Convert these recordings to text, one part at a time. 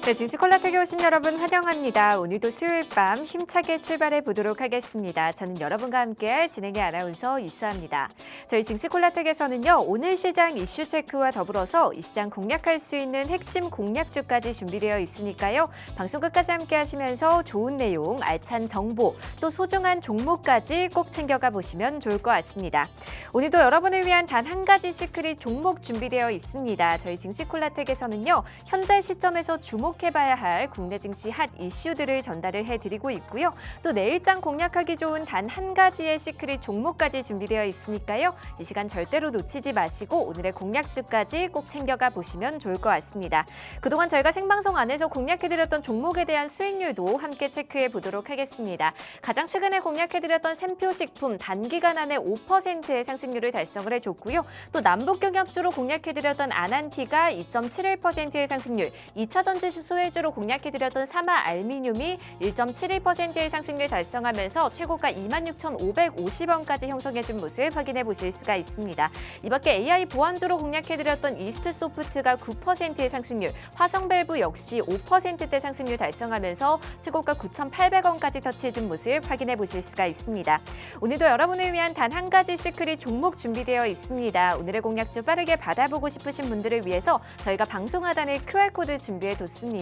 네, 증시 콜라텍에 오신 여러분 환영합니다. 오늘도 수요일 밤 힘차게 출발해 보도록 하겠습니다. 저는 여러분과 함께할 진행의 아나운서 이수아입니다. 저희 증시 콜라텍에서는요, 오늘 시장 이슈 체크와 더불어서 이 시장 공략할 수 있는 핵심 공략주까지 준비되어 있으니까요. 방송 끝까지 함께 하시면서 좋은 내용, 알찬 정보, 또 소중한 종목까지 꼭 챙겨가 보시면 좋을 것 같습니다. 오늘도 여러분을 위한 단 한 가지 시크릿 종목 준비되어 있습니다. 저희 증시 콜라텍에서는요, 현재 시점에서 주목해봐야 할 국내 증시 핫 이슈들을 전달을 해드리고 있고요. 또 내일장 공략하기 좋은 단 한 가지의 시크릿 종목까지 준비되어 있으니까요. 이 시간 절대로 놓치지 마시고 오늘의 공략주까지 꼭 챙겨가 보시면 좋을 것 같습니다. 그동안 저희가 생방송 안에서 공략해드렸던 종목에 대한 수익률도 함께 체크해 보도록 하겠습니다. 가장 최근에 공략해드렸던 샘표식품 단기간 안에 5%의 상승률을 달성을 해줬고요. 또 남북경협주로 공략해드렸던 아난티가 2.71%의 상승률, 2차전지 소외주로 공략해드렸던 사마알미늄이 1.72%의 상승률 달성하면서 최고가 26,550원까지 형성해준 모습 확인해 보실 수가 있습니다. 이 밖에 AI 보안주로 공략해드렸던 이스트소프트가 9%의 상승률, 화성밸브 역시 5%대 상승률 달성하면서 최고가 9,800원까지 터치해준 모습 확인해 보실 수가 있습니다. 오늘도 여러분을 위한 단 한 가지 시크릿 종목 준비되어 있습니다. 오늘의 공략주 빠르게 받아보고 싶으신 분들을 위해서 저희가 방송 하단에 QR코드 준비해뒀습니다.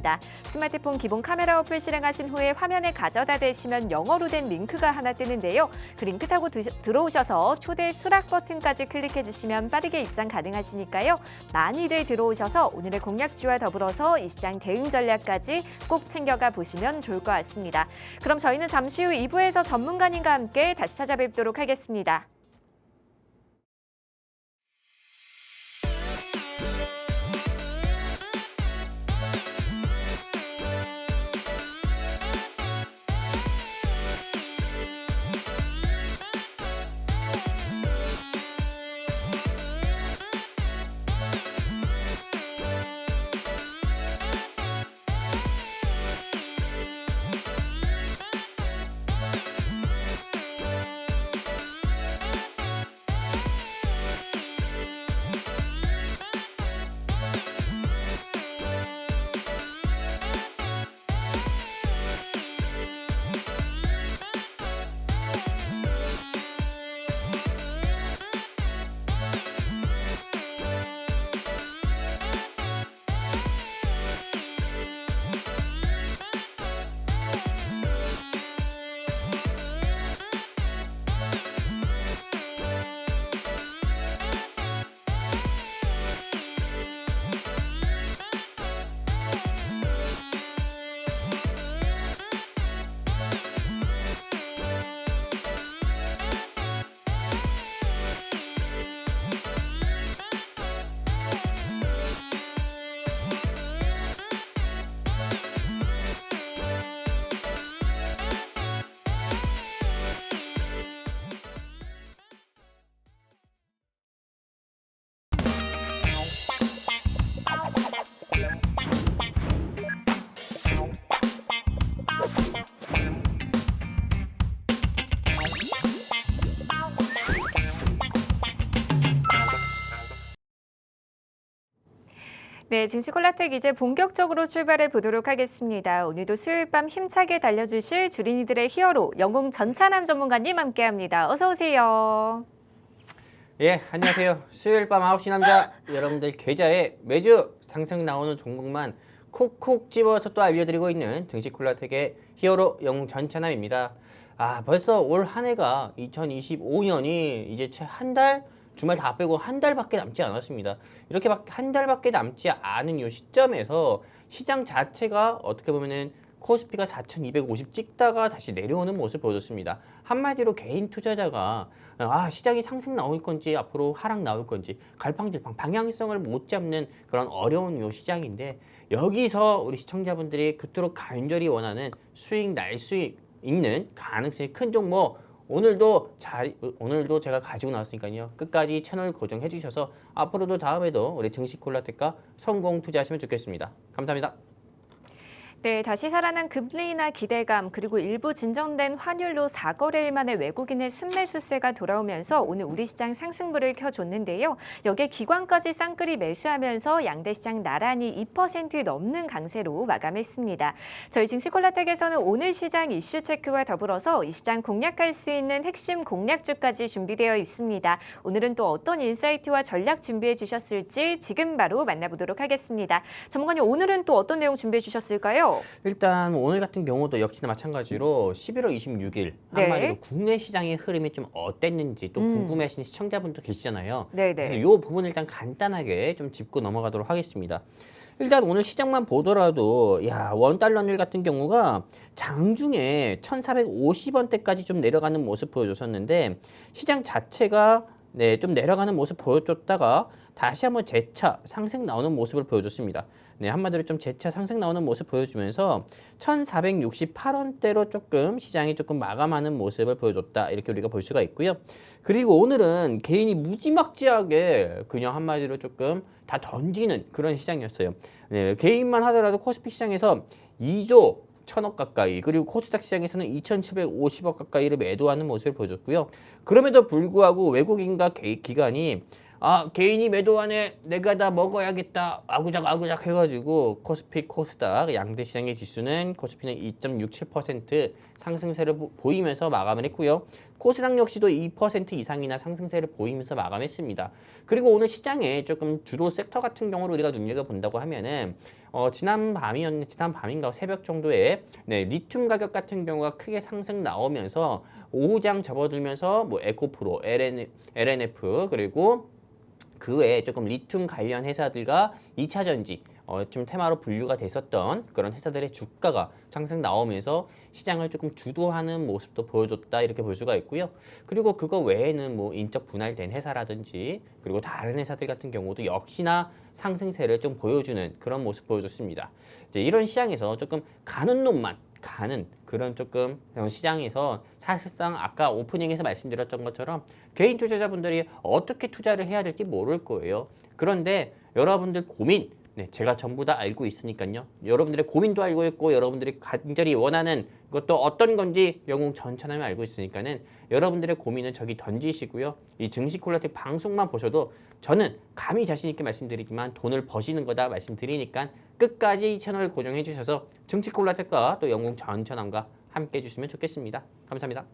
스마트폰 기본 카메라 어플 실행하신 후에 화면에 가져다 대시면 영어로 된 링크가 하나 뜨는데요. 그 링크 타고 들어오셔서 초대 수락 버튼까지 클릭해주시면 빠르게 입장 가능하시니까요. 많이들 들어오셔서 오늘의 공략주와 더불어서 이 시장 대응 전략까지 꼭 챙겨가 보시면 좋을 것 같습니다. 그럼 저희는 잠시 후 2부에서 전문가님과 함께 다시 찾아뵙도록 하겠습니다. 네, 증시 콜라텍 이제 본격적으로 출발해 보도록 하겠습니다. 오늘도 수요일 밤 힘차게 달려주실 주린이들의 히어로 영웅 전찬함 전문가님 함께합니다. 어서 오세요. 예, 안녕하세요. 수요일 밤 9시 남자 여러분들 계좌에 매주 상승 나오는 종목만 콕콕 집어서 또 알려드리고 있는 증시 콜라텍의 히어로 영웅 전찬함입니다. 벌써 올 한 해가 2025년이 이제 채 한 달, 주말 다 빼고 한 달밖에 남지 않았습니다. 이렇게 한 달밖에 남지 않은 이 시점에서 시장 자체가 어떻게 보면은 코스피가 4,250 찍다가 다시 내려오는 모습을 보여줬습니다. 한마디로 개인 투자자가 시장이 상승 나올 건지 앞으로 하락 나올 건지 갈팡질팡 방향성을 못 잡는 그런 어려운 요 시장인데, 여기서 우리 시청자분들이 그토록 간절히 원하는 수익 날 수 있는 가능성이 큰 종목, 오늘도 제가 가지고 나왔으니까요. 끝까지 채널 고정해 주셔서 앞으로도 다음에도 우리 증시 콜라텍과 성공 투자하시면 좋겠습니다. 감사합니다. 네, 다시 살아난 금리나 기대감 그리고 일부 진정된 환율로 4거래일 만에 외국인의 순매수세가 돌아오면서 오늘 우리 시장 상승불을 켜줬는데요. 여기에 기관까지 쌍끌이 매수하면서 양대 시장 나란히 2% 넘는 강세로 마감했습니다. 저희 증시콜라텍에서는 오늘 시장 이슈 체크와 더불어서 이 시장 공략할 수 있는 핵심 공략주까지 준비되어 있습니다. 오늘은 또 어떤 인사이트와 전략 준비해 주셨을지 지금 바로 만나보도록 하겠습니다. 전문가님, 오늘은 또 어떤 내용 준비해 주셨을까요? 일단 오늘 같은 경우도 역시나 마찬가지로 11월 26일 한마디로 네. 국내 시장의 흐름이 좀 어땠는지 또 궁금해하시는 시청자분도 계시잖아요. 네네. 그래서 이 부분 일단 간단하게 좀 짚고 넘어가도록 하겠습니다. 일단 오늘 시장만 보더라도 원달러율 같은 경우가 장중에 1,450원대까지 좀 내려가는 모습 보여줬었는데 시장 자체가 좀 내려가는 모습 보여줬다가 다시 한번 재차 상승 나오는 모습을 보여줬습니다. 한마디로 좀 재차 상승 나오는 모습 보여주면서 1,468원대로 조금 시장이 조금 마감하는 모습을 보여줬다. 이렇게 우리가 볼 수가 있고요. 그리고 오늘은 개인이 무지막지하게 그냥 한마디로 조금 다 던지는 그런 시장이었어요. 개인만 하더라도 코스피 시장에서 2조 1,000억 가까이 그리고 코스닥 시장에서는 2,750억 가까이를 매도하는 모습을 보여줬고요. 그럼에도 불구하고 외국인과 기관이 개인이 매도하네 내가 다 먹어야겠다 아구작 해가지고 코스피 코스닥 양대 시장의 지수는 코스피는 2.67% 상승세를 보이면서 마감을 했고요. 코스닥 역시도 2% 이상이나 상승세를 보이면서 마감했습니다. 그리고 오늘 시장에 조금 주로 섹터 같은 경우로 우리가 눈여겨본다고 하면은 지난 밤인가 새벽 정도에 리튬 가격 같은 경우가 크게 상승 나오면서 오후장 접어들면서 뭐 에코프로, LNF 그리고 그 외에 조금 리튬 관련 회사들과 2차 전지 좀 테마로 분류가 됐었던 그런 회사들의 주가가 상승 나오면서 시장을 조금 주도하는 모습도 보여줬다 이렇게 볼 수가 있고요. 그리고 그거 외에는 뭐 인적 분할된 회사라든지 그리고 다른 회사들 같은 경우도 역시나 상승세를 좀 보여주는 그런 모습 보여줬습니다. 이제 이런 시장에서 조금 가는 놈만 가는 그런 조금 시장에서 사실상 아까 오프닝에서 말씀드렸던 것처럼 개인 투자자분들이 어떻게 투자를 해야 될지 모를 거예요. 그런데 여러분들 고민 제가 전부 다 알고 있으니까요. 여러분들의 고민도 알고 있고 여러분들이 간절히 원하는 것도 어떤 건지 영웅 전천하면 알고 있으니까는 여러분들의 고민은 저기 던지시고요. 이 증시콜라텍 방송만 보셔도 저는 감히 자신 있게 말씀드리지만 돈을 버시는 거다 말씀드리니까 끝까지 채널 고정해 주셔서 증시콜라텍과 또 영웅 전천함과 함께 해주시면 좋겠습니다. 감사합니다.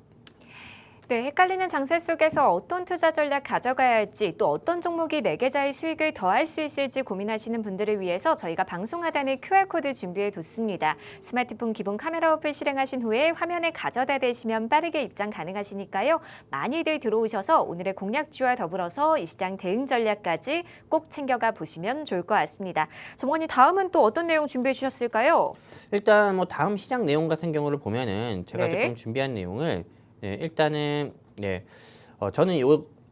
네, 헷갈리는 장세 속에서 어떤 투자 전략 가져가야 할지 또 어떤 종목이 내 계좌의 수익을 더할 수 있을지 고민하시는 분들을 위해서 저희가 방송 하단에 QR코드 준비해 뒀습니다. 스마트폰 기본 카메라 어플 실행하신 후에 화면에 가져다 대시면 빠르게 입장 가능하시니까요. 많이들 들어오셔서 오늘의 공략주와 더불어서 이 시장 대응 전략까지 꼭 챙겨가 보시면 좋을 것 같습니다. 전문가님, 다음은 또 어떤 내용 준비해 주셨을까요? 일단 뭐 다음 시장 내용 같은 경우를 보면은 제가 네. 조금 준비한 내용을 일단은 저는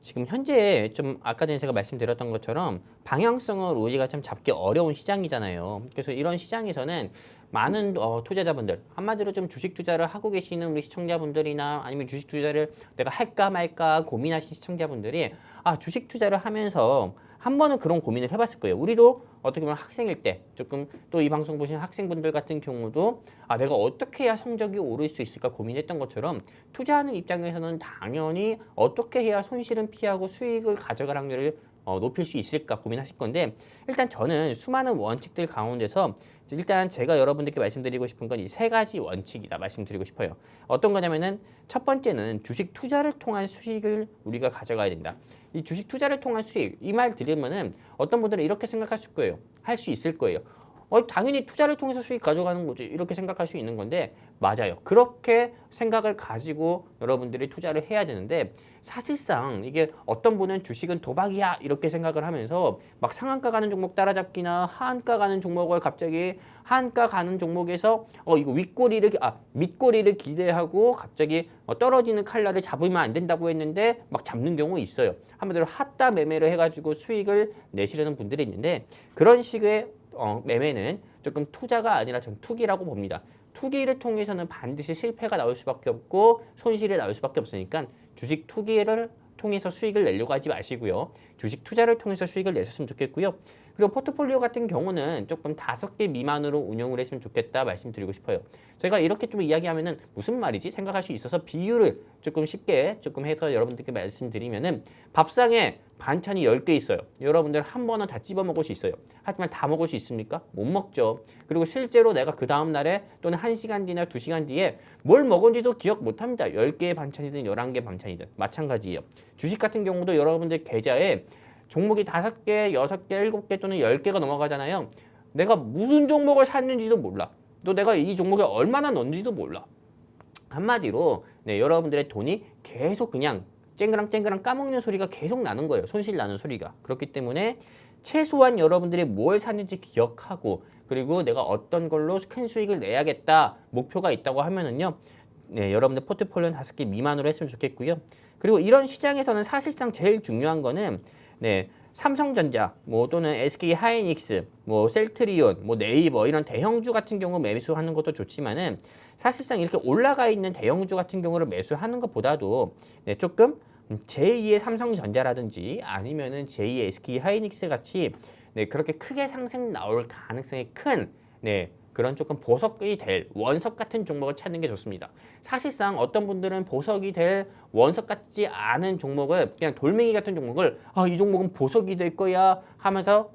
지금 현재 좀 아까 전에 제가 말씀드렸던 것처럼 방향성을 우리가 좀 잡기 어려운 시장이잖아요. 그래서 이런 시장에서는 많은 투자자분들 한마디로 좀 주식 투자를 하고 계시는 우리 시청자분들이나 아니면 주식 투자를 내가 할까 말까 고민하시는 시청자분들이 주식 투자를 하면서 한 번은 그런 고민을 해봤을 거예요. 우리도 어떻게 보면 학생일 때 조금 또 이 방송 보시는 학생분들 같은 경우도 내가 어떻게 해야 성적이 오를 수 있을까 고민했던 것처럼 투자하는 입장에서는 당연히 어떻게 해야 손실은 피하고 수익을 가져갈 확률을 높일 수 있을까 고민하실 건데 일단 저는 수많은 원칙들 가운데서 일단 제가 여러분들께 말씀드리고 싶은 건 이 세 가지 원칙이다 말씀드리고 싶어요. 어떤 거냐면은 첫 번째는 주식 투자를 통한 수익을 우리가 가져가야 된다. 이 주식 투자를 통한 수익 이 말 들으면은 어떤 분들은 이렇게 생각하실 거예요. 할 수 있을 거예요. 당연히 투자를 통해서 수익 가져가는 거지 이렇게 생각할 수 있는 건데 맞아요. 그렇게 생각을 가지고 여러분들이 투자를 해야 되는데 사실상 이게 어떤 분은 주식은 도박이야 이렇게 생각을 하면서 막 상한가 가는 종목 따라잡기나 하한가 가는 종목을 갑자기 하한가 가는 종목에서 이거 밑꼬리를 기대하고 갑자기 떨어지는 칼날을 잡으면 안 된다고 했는데 막 잡는 경우 있어요. 한마디로 핫다 매매를 해가지고 수익을 내시려는 분들이 있는데 그런 식의 매매는 조금 투자가 아니라 전 투기라고 봅니다. 투기를 통해서는 반드시 실패가 나올 수밖에 없고 손실이 나올 수밖에 없으니까 주식 투기를 통해서 수익을 내려고 하지 마시고요. 주식 투자를 통해서 수익을 내셨으면 좋겠고요. 그리고 포트폴리오 같은 경우는 조금 5개 미만으로 운영을 했으면 좋겠다 말씀드리고 싶어요. 제가 이렇게 좀 이야기하면은 무슨 말이지 생각할 수 있어서 비유를 조금 쉽게 조금 해서 여러분들께 말씀드리면은 밥상에 반찬이 10개 있어요. 여러분들 한 번은 다 찝어 먹을 수 있어요. 하지만 다 먹을 수 있습니까? 못 먹죠. 그리고 실제로 내가 그 다음 날에 또는 1시간 뒤나 2시간 뒤에 뭘 먹은지도 기억 못 합니다. 10개의 반찬이든 11개 반찬이든 마찬가지예요. 주식 같은 경우도 여러분들 계좌에 종목이 5개, 6개, 7개 또는 10개가 넘어가잖아요. 내가 무슨 종목을 샀는지도 몰라. 또 내가 이 종목에 얼마나 넣는지도 몰라. 한마디로 여러분들의 돈이 계속 그냥 쨍그랑 까먹는 소리가 계속 나는 거예요. 손실 나는 소리가. 그렇기 때문에 최소한 여러분들이 뭘 샀는지 기억하고 그리고 내가 어떤 걸로 큰 수익을 내야겠다 목표가 있다고 하면은요. 여러분들 포트폴리오는 5개 미만으로 했으면 좋겠고요. 그리고 이런 시장에서는 사실상 제일 중요한 거는 삼성전자, 또는 SK 하이닉스, 셀트리온, 네이버 이런 대형주 같은 경우 매수하는 것도 좋지만은 사실상 이렇게 올라가 있는 대형주 같은 경우를 매수하는 것보다도 조금 제2의 삼성전자라든지 아니면은 제2의 SK 하이닉스 같이 그렇게 크게 상승 나올 가능성이 큰 그런 조금 보석이 될 원석 같은 종목을 찾는 게 좋습니다. 사실상 어떤 분들은 보석이 될 원석 같지 않은 종목을 그냥 돌멩이 같은 종목을 이 종목은 보석이 될 거야 하면서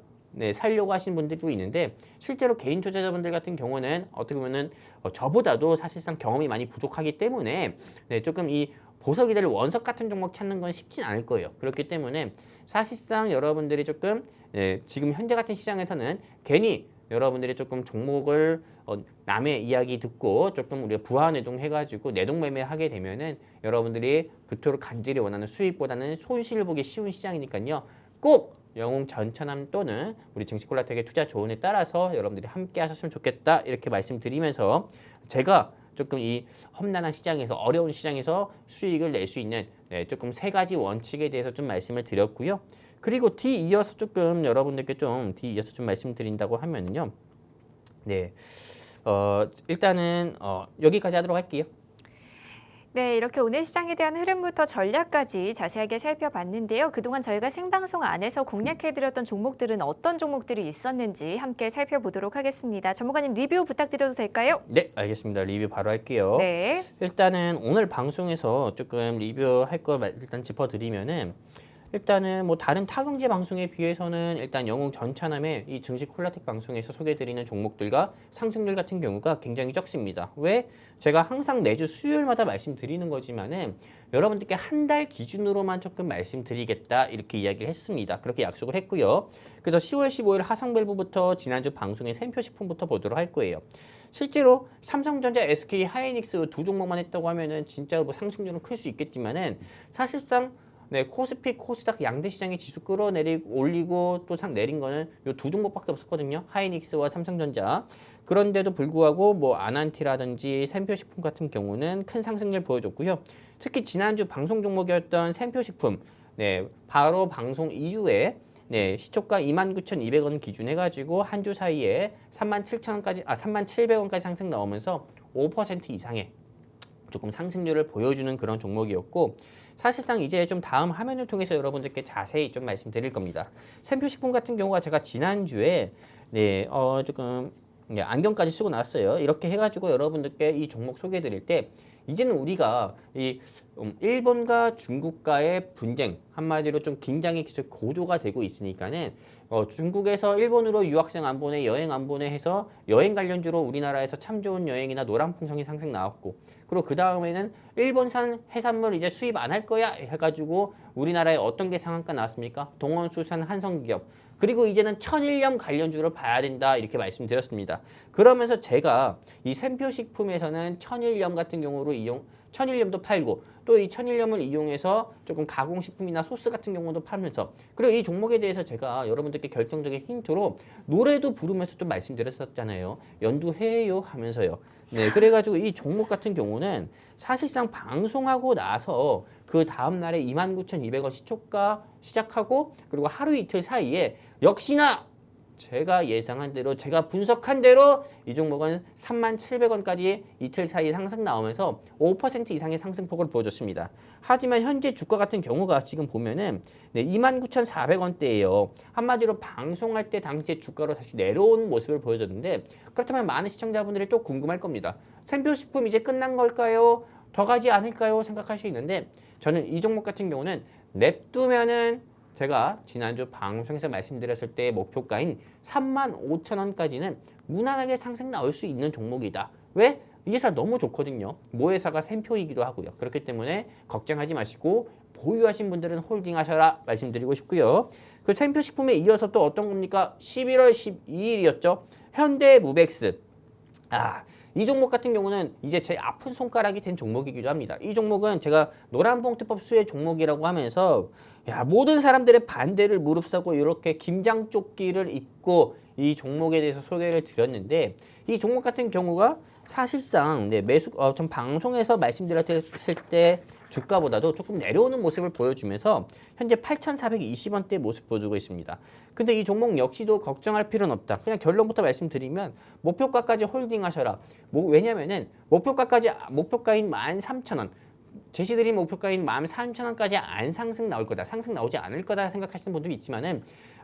살려고 하시는 분들도 있는데 실제로 개인 투자자분들 같은 경우는 어떻게 보면은 저보다도 사실상 경험이 많이 부족하기 때문에 조금 이 보석이 될 원석 같은 종목 찾는 건 쉽진 않을 거예요. 그렇기 때문에 사실상 여러분들이 조금 지금 현재 같은 시장에서는 괜히 여러분들이 조금 종목을 남의 이야기 듣고 조금 우리가 부하내동 해가지고 내동 매매하게 되면은 여러분들이 그토록 간절히 원하는 수익보다는 손실을 보기 쉬운 시장이니까요. 꼭 영웅 전천함 또는 우리 증시콜라텍의 투자 조언에 따라서 여러분들이 함께 하셨으면 좋겠다 이렇게 말씀드리면서 제가 조금 이 험난한 시장에서 어려운 시장에서 수익을 낼 수 있는 조금 3가지 원칙에 대해서 좀 말씀을 드렸고요. 그리고 뒤이어서 조금 여러분들께 좀 뒤이어서 좀 말씀드린다고 하면요. 일단은 여기까지 하도록 할게요. 네, 이렇게 오늘 시장에 대한 흐름부터 전략까지 자세하게 살펴봤는데요. 그동안 저희가 생방송 안에서 공략해드렸던 종목들은 어떤 종목들이 있었는지 함께 살펴보도록 하겠습니다. 전문가님 리뷰 부탁드려도 될까요? 네, 알겠습니다. 리뷰 바로 할게요. 네. 일단은 오늘 방송에서 조금 리뷰할 거 일단 짚어드리면은 일단은 다른 타경제 방송에 비해서는 일단 영웅 전차남의 이 증시 콜라텍 방송에서 소개해드리는 종목들과 상승률 같은 경우가 굉장히 적습니다. 왜? 제가 항상 매주 수요일마다 말씀드리는 거지만은 여러분들께 한 달 기준으로만 조금 말씀드리겠다 이렇게 이야기를 했습니다. 그렇게 약속을 했고요. 그래서 10월 15일 하성밸브부터 지난주 방송의 샘표식품부터 보도록 할 거예요. 실제로 삼성전자, SK 하이닉스 2종목만 했다고 하면은 진짜 상승률은 클 수 있겠지만은 사실상 코스피, 코스닥 양대 시장의 지수 끌어내리고 올리고 또 내린 거는 이 2종목밖에 없었거든요. 하이닉스와 삼성전자. 그런데도 불구하고 아난티라든지 샘표식품 같은 경우는 큰 상승률 보여줬고요. 특히 지난주 방송 종목이었던 샘표식품, 바로 방송 이후에 시초가 29,200원 기준 해가지고 한 주 사이에 37,000원까지 상승 나오면서 5% 이상의 조금 상승률을 보여주는 그런 종목이었고 사실상 이제 좀 다음 화면을 통해서 여러분들께 자세히 좀 말씀드릴 겁니다. 샘표식품 같은 경우가 제가 지난주에 조금 안경까지 쓰고 나왔어요. 이렇게 해가지고 여러분들께 이 종목 소개해드릴 때 이제는 우리가 이 일본과 중국과의 분쟁 한마디로 좀 긴장이 계속 고조가 되고 있으니까는 중국에서 일본으로 유학생 안 보내 여행 안 보내 해서 여행 관련주로 우리나라에서 참 좋은 여행이나 노란풍성이 상승 나왔고 그리고 그 다음에는 일본산 해산물 이제 수입 안 할 거야 해가지고 우리나라에 어떤 게 상한가 나왔습니까? 동원수산 한성기업 그리고 이제는 천일염 관련주를 봐야 된다 이렇게 말씀드렸습니다. 그러면서 제가 이 샘표식품에서는 천일염 같은 경우로 천일염도 팔고 또 이 천일염을 이용해서 조금 가공식품이나 소스 같은 경우도 팔면서 그리고 이 종목에 대해서 제가 여러분들께 결정적인 힌트로 노래도 부르면서 좀 말씀드렸었잖아요. 연두해요 하면서요. 그래가지고 이 종목 같은 경우는 사실상 방송하고 나서 그 다음날에 29,200원 시초가 시작하고 그리고 하루 이틀 사이에 역시나 제가 예상한 대로 제가 분석한 대로 이 종목은 37,700원까지 이틀 사이 상승 나오면서 5% 이상의 상승폭을 보여줬습니다. 하지만 현재 주가 같은 경우가 지금 보면은 29,400원대예요. 한마디로 방송할 때 당시의 주가로 다시 내려오는 모습을 보여줬는데 그렇다면 많은 시청자분들이 또 궁금할 겁니다. 샘표식품 이제 끝난 걸까요? 더 가지 않을까요? 생각할 수 있는데 저는 이 종목 같은 경우는 냅두면은 제가 지난주 방송에서 말씀드렸을 때 목표가인 35,000원까지는 무난하게 상승 나올 수 있는 종목이다. 왜? 이 회사 너무 좋거든요. 모 회사가 샘표이기도 하고요. 그렇기 때문에 걱정하지 마시고 보유하신 분들은 홀딩하셔라 말씀드리고 싶고요. 그 샘표식품에 이어서 또 어떤 겁니까? 11월 12일이었죠. 현대무벡스. 이 종목 같은 경우는 이제 제 아픈 손가락이 된 종목이기도 합니다. 이 종목은 제가 노란봉투법 수혜 종목이라고 하면서 모든 사람들의 반대를 무릅쓰고 이렇게 김장조끼를 입고 이 종목에 대해서 소개를 드렸는데 이 종목 같은 경우가 사실상 전 방송에서 말씀드렸을 때 주가보다도 조금 내려오는 모습을 보여주면서 현재 8,420원대 모습 보여주고 있습니다. 근데 이 종목 역시도 걱정할 필요는 없다. 그냥 결론부터 말씀드리면 목표가까지 홀딩하셔라. 왜냐면은 목표가인 13,000원. 제시드린 목표가인 13,000원까지 안 상승 나올 거다. 상승 나오지 않을 거다 생각하시는 분들이 있지만은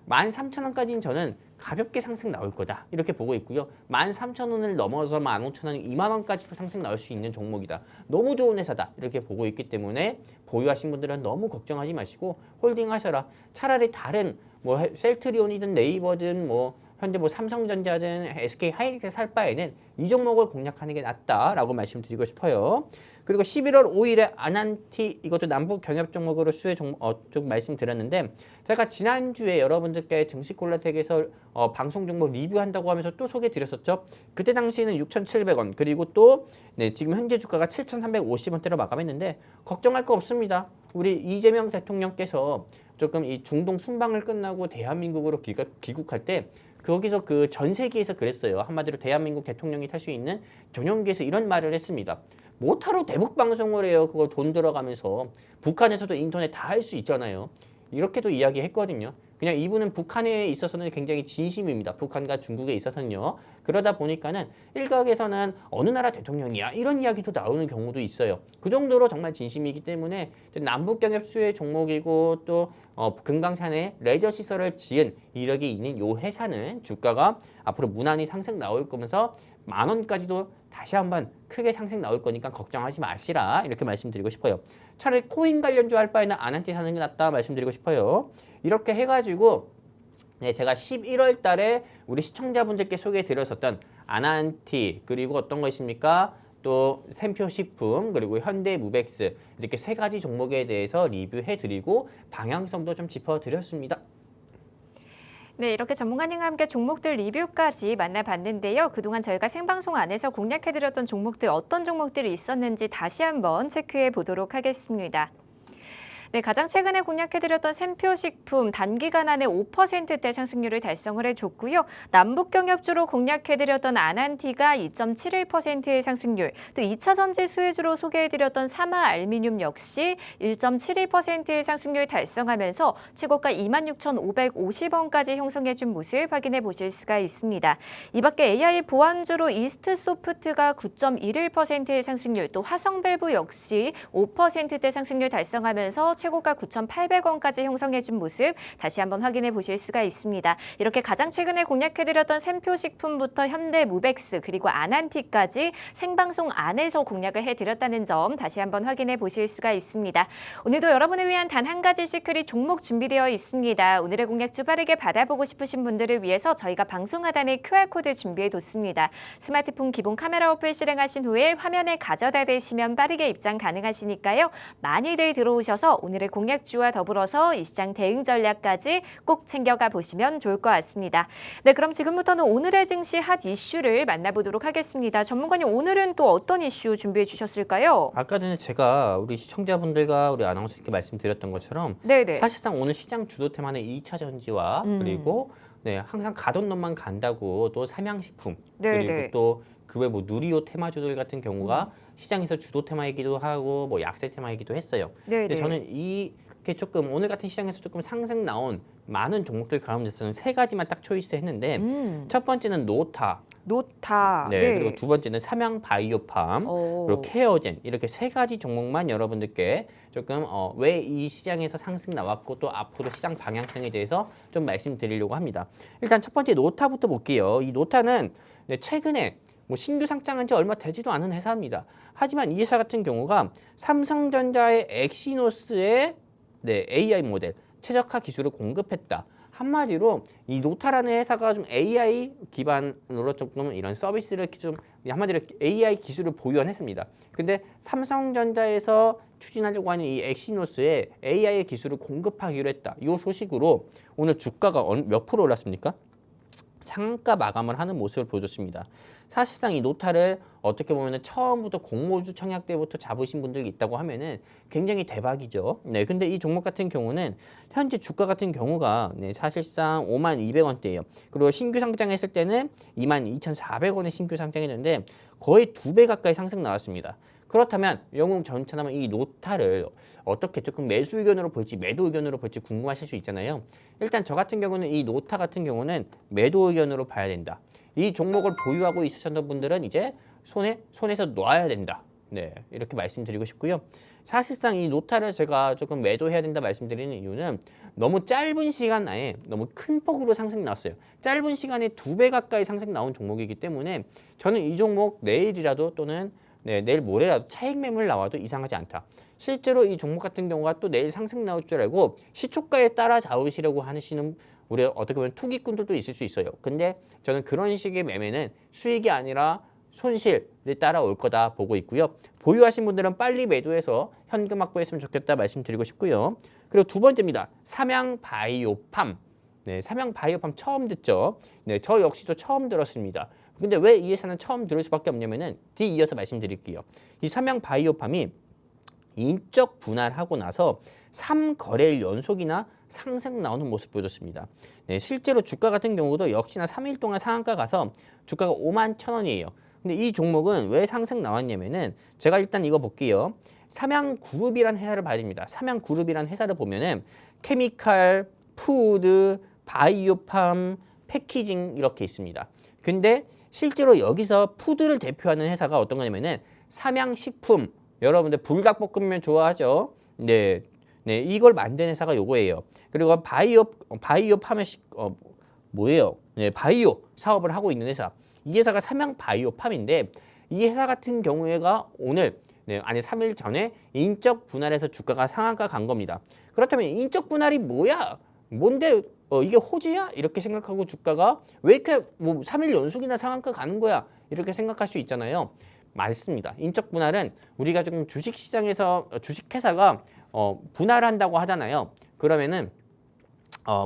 13,000원까지는 저는 가볍게 상승 나올 거다 이렇게 보고 있고요. 13,000원을 넘어서 15,000원, 20,000원까지도 상승 나올 수 있는 종목이다. 너무 좋은 회사다 이렇게 보고 있기 때문에 보유하신 분들은 너무 걱정하지 마시고 홀딩하셔라. 차라리 다른 셀트리온이든 네이버든 현재 삼성전자든 SK 하이닉스 살 바에는 이 종목을 공략하는 게 낫다라고 말씀드리고 싶어요. 그리고 11월 5일에 아난티 이것도 남북 경협 종목으로 수혜 좀 말씀드렸는데 제가 지난주에 여러분들께 증시콜라텍에서 방송 종목 리뷰한다고 하면서 또 소개드렸었죠. 그때 당시에는 6,700원 그리고 또 지금 현재 주가가 7,350원대로 마감했는데 걱정할 거 없습니다. 우리 이재명 대통령께서 조금 이 중동 순방을 끝나고 대한민국으로 귀국할 때 거기서 그 전 세계에서 그랬어요. 한마디로 대한민국 대통령이 탈 수 있는 경영기에서 이런 말을 했습니다. 못하러 대북 방송을 해요. 그거 돈 들어가면서 북한에서도 인터넷 다 할 수 있잖아요. 이렇게도 이야기했거든요. 그냥 이분은 북한에 있어서는 굉장히 진심입니다. 북한과 중국에 있어서는요. 그러다 보니까는 일각에서는 어느 나라 대통령이야 이런 이야기도 나오는 경우도 있어요. 그 정도로 정말 진심이기 때문에 남북경협 수혜 종목이고 또 금강산에 레저 시설을 지은 이력이 있는 이 회사는 주가가 앞으로 무난히 상승 나올 거면서 10,000원까지도 다시 한번 크게 상승 나올 거니까 걱정하지 마시라 이렇게 말씀드리고 싶어요. 차라리 코인 관련주 할 바에는 아난티 사는 게 낫다 말씀드리고 싶어요. 이렇게 해가지고 제가 11월 달에 우리 시청자분들께 소개해드렸었던 아난티 그리고 어떤 거 있습니까? 또 샘표식품 그리고 현대무벡스 이렇게 세 가지 종목에 대해서 리뷰해드리고 방향성도 좀 짚어드렸습니다. 네, 이렇게 전문가님과 함께 종목들 리뷰까지 만나봤는데요. 그동안 저희가 생방송 안에서 공략해드렸던 종목들 어떤 종목들이 있었는지 다시 한번 체크해 보도록 하겠습니다. 네, 가장 최근에 공략해드렸던 샘표식품 단기간 안에 5%대 상승률을 달성을 해줬고요. 남북경협주로 공략해드렸던 아난티가 2.71%의 상승률, 또 2차전지 수혜주로 소개해드렸던 사마알미늄 역시 1.72%의 상승률 달성하면서 최고가 26,550원까지 형성해준 모습 확인해 보실 수가 있습니다. 이 밖에 AI 보안주로 이스트소프트가 9.11%의 상승률, 또 화성밸브 역시 5%대 상승률 달성하면서 최고가 9,800원까지 형성해준 모습 다시 한번 확인해 보실 수가 있습니다. 이렇게 가장 최근에 공략해드렸던 샘표식품부터 현대무벡스 그리고 아난티까지 생방송 안에서 공략을 해드렸다는 점 다시 한번 확인해 보실 수가 있습니다. 오늘도 여러분을 위한 단 한 가지 시크릿 종목 준비되어 있습니다. 오늘의 공략주 빠르게 받아보고 싶으신 분들을 위해서 저희가 방송 하단에 QR코드 준비해뒀습니다. 스마트폰 기본 카메라 어플 실행하신 후에 화면에 가져다 대시면 빠르게 입장 가능하시니까요. 많이들 들어오셔서 오늘의 공략주와 더불어서 이 시장 대응 전략까지 꼭 챙겨가 보시면 좋을 것 같습니다. 네, 그럼 지금부터는 오늘의 증시 핫 이슈를 만나보도록 하겠습니다. 전문가님, 오늘은 또 어떤 이슈 준비해 주셨을까요? 아까 전에 제가 우리 시청자분들과 우리 아나운서님께 말씀드렸던 것처럼 네네. 사실상 오늘 시장 주도 테마는 2차 전지와 그리고 항상 가던 놈만 간다고 또 삼양식품 네네. 그리고 또 그 외 누리호 테마주들 같은 경우가 시장에서 주도 테마이기도 하고 약세 테마이기도 했어요. 네네. 근데 저는 이렇게 조금 오늘 같은 시장에서 조금 상승 나온 많은 종목들 가운데서는 세 가지만 딱 초이스했는데 첫 번째는 노타, 노타. 네, 그리고 두 번째는 삼양 바이오팜, 그리고 케어젠 이렇게 세 가지 종목만 여러분들께 조금 왜 이 시장에서 상승 나왔고 또 앞으로 시장 방향성에 대해서 좀 말씀드리려고 합니다. 일단 첫 번째 노타부터 볼게요. 이 노타는 네, 최근에 뭐 신규 상장한 지 얼마 되지도 않은 회사입니다. 하지만 이 회사 같은 경우가 삼성전자의 엑시노스의 네, AI 모델 최적화 기술을 공급했다. 한마디로 이 노타라는 회사가 좀 AI 기반으로 조금 이런 서비스를 좀 한마디로 AI 기술을 보유했습니다. 근데 삼성전자에서 추진하려고 하는 이 엑시노스의 AI 기술을 공급하기로 했다. 이 소식으로 오늘 주가가 몇 프로 올랐습니까? 상한가 마감을 하는 모습을 보여줬습니다. 사실상 이 노타를 어떻게 보면 처음부터 공모주 청약 때부터 잡으신 분들이 있다고 하면은 굉장히 대박이죠. 네, 근데 이 종목 같은 경우는 현재 주가 같은 경우가 네, 사실상 52,200원대예요. 그리고 신규 상장했을 때는 22,400원에 신규 상장했는데 거의 2배 가까이 상승 나왔습니다. 그렇다면 영웅 전차남은 이 노타를 어떻게 조금 매수 의견으로 볼지 매도 의견으로 볼지 궁금하실 수 있잖아요. 일단 저 같은 경우는 이 노타 같은 경우는 매도 의견으로 봐야 된다. 이 종목을 보유하고 있으셨던 분들은 이제 손에서 놔야 된다. 네, 이렇게 말씀드리고 싶고요. 사실상 이 노타를 제가 조금 매도해야 된다 말씀드리는 이유는 너무 짧은 시간 내에 너무 큰 폭으로 상승 나왔어요. 짧은 시간에 2배 가까이 상승 나온 종목이기 때문에 저는 이 종목 내일이라도 또는 네, 내일 모레라도 차익 매물 나와도 이상하지 않다. 실제로 이 종목 같은 경우가 또 내일 상승 나올 줄 알고 시초가에 따라 잡으시려고 하시는 우리 어떻게 보면 투기꾼들도 있을 수 있어요. 근데 저는 그런 식의 매매는 수익이 아니라 손실을 따라올 거다 보고 있고요. 보유하신 분들은 빨리 매도해서 현금 확보했으면 좋겠다 말씀드리고 싶고요. 그리고 두 번째입니다. 삼양바이오팜. 네, 삼양바이오팜 처음 듣죠? 네, 저 역시도 처음 들었습니다. 근데 왜 이 회사는 처음 들을 수밖에 없냐면은 뒤이어서 말씀드릴게요. 이 삼양바이오팜이 인적 분할하고 나서 3거래일 연속이나 상승 나오는 모습 보여줬습니다. 네, 실제로 주가 같은 경우도 역시나 3일 동안 상한가 가서 주가가 51,000원이에요. 근데 이 종목은 왜 상승 나왔냐면은 제가 일단 이거 볼게요. 삼양그룹이라는 회사를 봐야 됩니다. 삼양그룹이라는 회사를 보면은 케미칼, 푸드, 바이오팜, 패키징 이렇게 있습니다. 근데 실제로 여기서 푸드를 대표하는 회사가 어떤 거냐면은 삼양식품, 여러분들 불닭볶음면 좋아하죠? 네, 네, 이걸 만든 회사가 요거예요. 그리고 바이오팜의 뭐예요? 네, 바이오 사업을 하고 있는 회사. 이 회사가 삼양바이오팜인데 이 회사 같은 경우에가 오늘 네, 아니 3일 전에 인적 분할해서 주가가 상한가 간 겁니다. 그렇다면 인적 분할이 뭐야? 뭔데 이게 호재야? 이렇게 생각하고 주가가 왜 이렇게 뭐 3일 연속이나 상한가 가는 거야? 이렇게 생각할 수 있잖아요. 맞습니다. 인적 분할은 우리가 지금 주식 시장에서 주식 회사가 분할한다고 하잖아요. 그러면은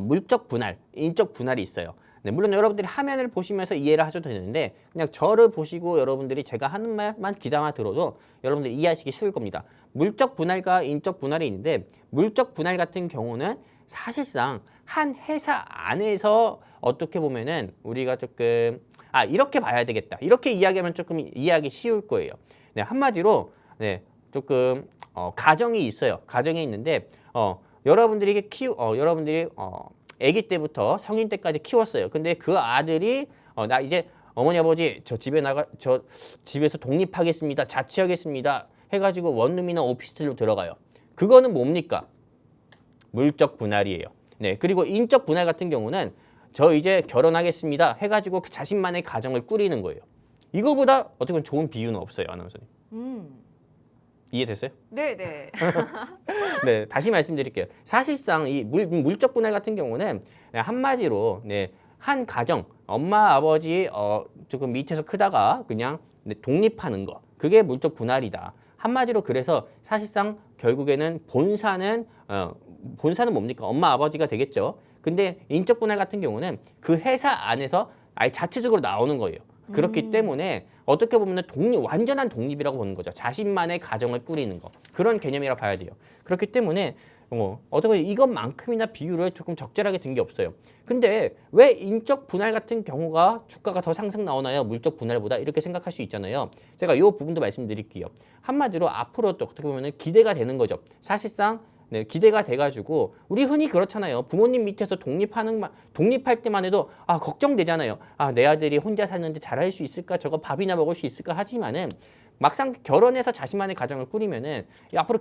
물적 분할, 인적 분할이 있어요. 네, 물론 여러분들이 화면을 보시면서 이해를 하셔도 되는데 그냥 저를 보시고 여러분들이 제가 하는 말만 귀담아 들어도 여러분들이 이해하시기 쉬울 겁니다. 물적 분할과 인적 분할이 있는데 물적 분할 같은 경우는 사실상 한 회사 안에서 어떻게 보면은 우리가 조금 이렇게 봐야 되겠다. 이렇게 이야기하면 조금 이해하기 쉬울 거예요. 네, 한마디로 네, 조금 가정이 있어요. 가정이 있는데 여러분들이 여러분들이 아기 때부터 성인 때까지 키웠어요. 근데 그 아들이 나 이제 어머니 아버지 저 집에서 독립하겠습니다. 자취하겠습니다. 해가지고 원룸이나 오피스텔로 들어가요. 그거는 뭡니까? 물적 분할이에요. 네, 그리고 인적 분할 같은 경우는 저 이제 결혼하겠습니다. 해가지고 그 자신만의 가정을 꾸리는 거예요. 이거보다 어떻게 보면 좋은 비유는 없어요, 아나운서님. 이해됐어요? 네, 네. 네, 다시 말씀드릴게요. 사실상 이 물적 분할 같은 경우는 한마디로 네, 한 가정, 엄마, 아버지 조금 밑에서 크다가 그냥 독립하는 거. 그게 물적 분할이다. 한마디로 그래서 사실상 결국에는 본사는 뭡니까? 엄마, 아버지가 되겠죠. 근데 인적 분할 같은 경우는 그 회사 안에서 아예 자체적으로 나오는 거예요. 그렇기 때문에 어떻게 보면 완전한 독립이라고 보는 거죠. 자신만의 가정을 꾸리는 거. 그런 개념이라 봐야 돼요. 그렇기 때문에 어떻게 이것만큼이나 비율을 조금 적절하게 든 게 없어요. 근데 왜 인적 분할 같은 경우가 주가가 더 상승 나오나요? 물적 분할보다 이렇게 생각할 수 있잖아요. 제가 이 부분도 말씀드릴게요. 한마디로 앞으로 또 어떻게 보면 기대가 되는 거죠. 사실상 네, 기대가 돼가지고 우리 흔히 그렇잖아요. 부모님 밑에서 독립할 때만 해도 걱정되잖아요. 내 아들이 혼자 사는데 잘할 수 있을까? 저거 밥이나 먹을 수 있을까? 하지만은 막상 결혼해서 자신만의 가정을 꾸리면은 앞으로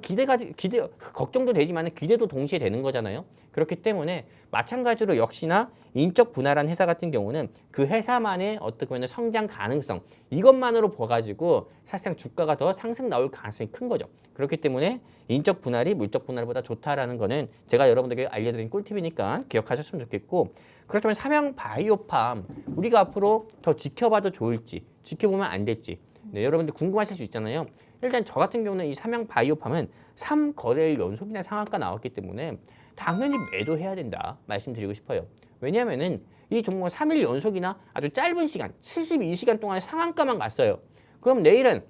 걱정도 되지만은 기대도 동시에 되는 거잖아요. 그렇기 때문에 마찬가지로 역시나 인적 분할한 회사 같은 경우는 그 회사만의 어떻게 보면 성장 가능성 이것만으로 봐가지고 사실상 주가가 더 상승 나올 가능성이 큰 거죠. 그렇기 때문에 인적 분할이 물적 분할보다 좋다라는 거는 제가 여러분들에게 알려드린 꿀팁이니까 기억하셨으면 좋겠고, 그렇다면 삼양 바이오팜 우리가 앞으로 더 지켜봐도 좋을지 지켜보면 안 될지 네, 여러분들 궁금하실 수 있잖아요. 일단 저 같은 경우는 이 삼양 바이오팜은 3거래일 연속이나 상한가 나왔기 때문에 당연히 매도해야 된다 말씀드리고 싶어요. 왜냐하면은 이 종목은 3일 연속이나 아주 짧은 시간 72시간 동안에 상한가만 갔어요. 그럼 내일은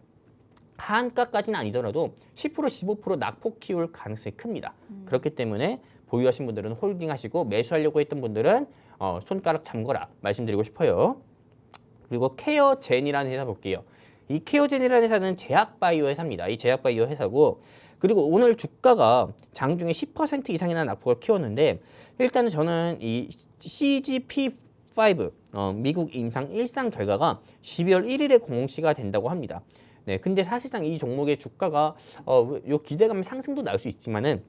하한가까지는 아니더라도 10% 15% 낙폭 키울 가능성이 큽니다. 그렇기 때문에 보유하신 분들은 홀딩하시고 매수하려고 했던 분들은 손가락 잠궈라 말씀드리고 싶어요. 그리고 케어젠이라는 회사 볼게요. 이 케어젠이라는 회사는 제약바이오 회사입니다. 이 제약바이오 회사고, 그리고 오늘 주가가 장중에 10% 이상이나 낙폭을 키웠는데, 일단은 저는 이 CGP5 미국 임상 1상 결과가 12월 1일에 공시가 된다고 합니다. 네, 근데 사실상 이 종목의 주가가 요 기대감 상승도 나올 수 있지만은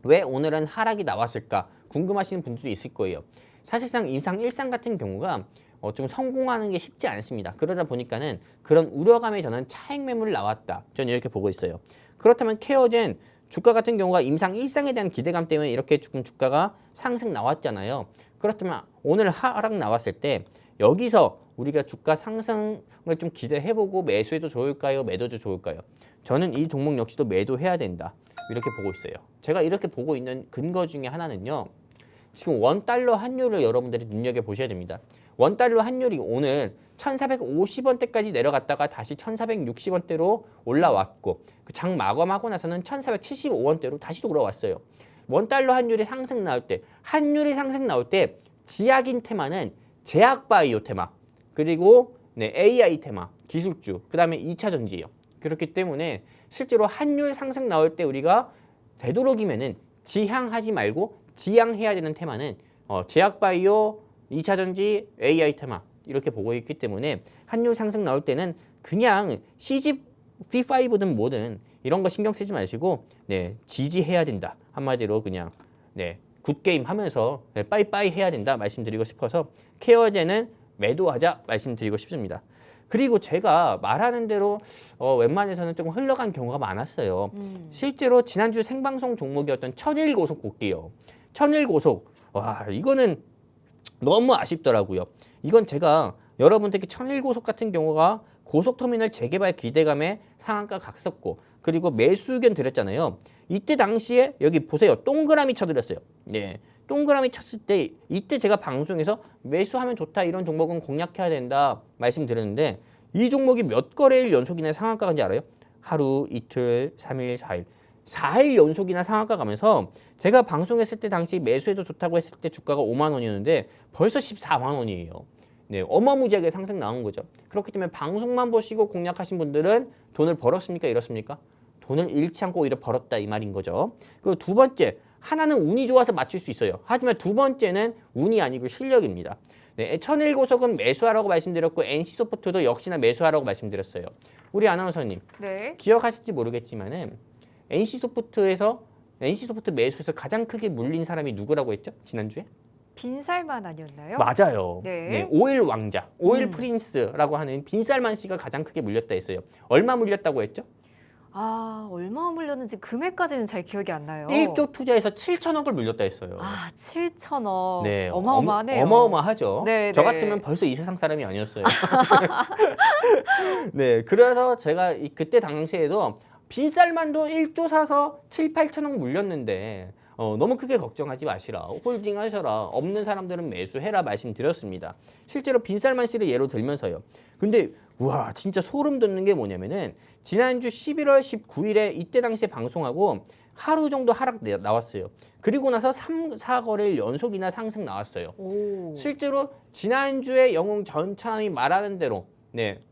왜 오늘은 하락이 나왔을까 궁금하시는 분들도 있을 거예요. 사실상 임상 1상 같은 경우가 좀 성공하는 게 쉽지 않습니다. 그러다 보니까는 그런 우려감에 저는 차익 매물 나왔다. 저는 이렇게 보고 있어요. 그렇다면 케어젠 주가 같은 경우가 임상 1상에 대한 기대감 때문에 이렇게 조금 주가가 상승 나왔잖아요. 그렇다면 오늘 하락 나왔을 때 여기서 우리가 주가 상승을 좀 기대해보고 매수해도 좋을까요? 매도도 좋을까요? 저는 이 종목 역시도 매도해야 된다. 이렇게 보고 있어요. 제가 이렇게 보고 있는 근거 중에 하나는요. 지금 원달러 환율을 여러분들이 눈여겨보셔야 됩니다. 원달러 환율이 오늘 1450원대까지 내려갔다가 다시 1460원대로 올라왔고 장 마감하고 나서는 1475원대로 다시 돌아왔어요. 원달러 환율이 상승 나올 때, 환율이 상승 나올 때 지약인 테마는 제약바이오 테마, 그리고 AI 테마, 기술주, 그 다음에 2차 전지예요. 그렇기 때문에 실제로 환율 상승 나올 때 우리가 되도록이면은 지향하지 말고 지향해야 되는 테마는 제약바이오, 2차 전지, AI 테마 이렇게 보고 있기 때문에 환율 상승 나올 때는 그냥 CGP5든 뭐든 이런 거 신경 쓰지 마시고 지지해야 된다. 한마디로 그냥 굿게임 하면서 빠이빠이 해야 된다 말씀드리고 싶어서 케어젠은 매도하자 말씀드리고 싶습니다. 그리고 제가 말하는 대로 웬만해서는 조금 흘러간 경우가 많았어요. 실제로 지난주 생방송 종목이었던 천일고속 볼게요. 천일고속 와 이거는 너무 아쉽더라고요. 이건 제가 여러분들께 천일고속 같은 경우가 고속터미널 재개발 기대감에 상한가 갔었고 그리고 매수 의견 드렸잖아요. 이때 당시에 여기 보세요. 동그라미 쳐드렸어요. 동그라미 쳤을 때 이때 제가 방송에서 매수하면 좋다 이런 종목은 공략해야 된다 말씀드렸는데 이 종목이 몇 거래일 연속이나 상한가 간지 알아요? 하루, 이틀, 3일, 4일 4일 연속이나 상한가 가면서 제가 방송했을 때 당시 매수해도 좋다고 했을 때 주가가 5만 원이었는데 벌써 14만 원이에요. 어마무지하게 상승 나온 거죠. 그렇기 때문에 방송만 보시고 공략하신 분들은 돈을 벌었습니까? 잃었습니까? 돈을 잃지 않고 오히려 벌었다 이 말인 거죠. 그리고 두 번째, 하나는 운이 좋아서 맞출 수 있어요. 하지만 두 번째는 운이 아니고 실력입니다. 천일고속은 매수하라고 말씀드렸고 NC소프트도 역시나 매수하라고 말씀드렸어요. 우리 아나운서님 기억하실지 모르겠지만은 NC소프트 매수에서 가장 크게 물린 사람이 누구라고 했죠? 지난주에? 빈살만 아니었나요? 맞아요. 오일 왕자, 오일 프린스라고 하는 빈살만 씨가 가장 크게 물렸다 했어요. 얼마 물렸다고 했죠? 얼마 물렸는지 금액까지는 잘 기억이 안 나요. 1조 투자해서 7천억을 물렸다 했어요. 7천억. 어마어마하네요. 어마어마하죠. 저 같으면 벌써 이 세상 사람이 아니었어요. 그래서 제가 그때 당시에도 빈살만도 1조 사서 7, 8천억 물렸는데 너무 크게 걱정하지 마시라. 홀딩 하셔라. 없는 사람들은 매수해라 말씀드렸습니다. 실제로 빈살만 씨를 예로 들면서요. 근데 우와 진짜 소름 돋는 게 뭐냐면은 지난주 11월 19일에 이때 당시에 방송하고 하루 정도 하락 나왔어요. 그리고 나서 3, 4거래일 연속이나 상승 나왔어요. 실제로 지난주에 영웅 전차남이 말하는 대로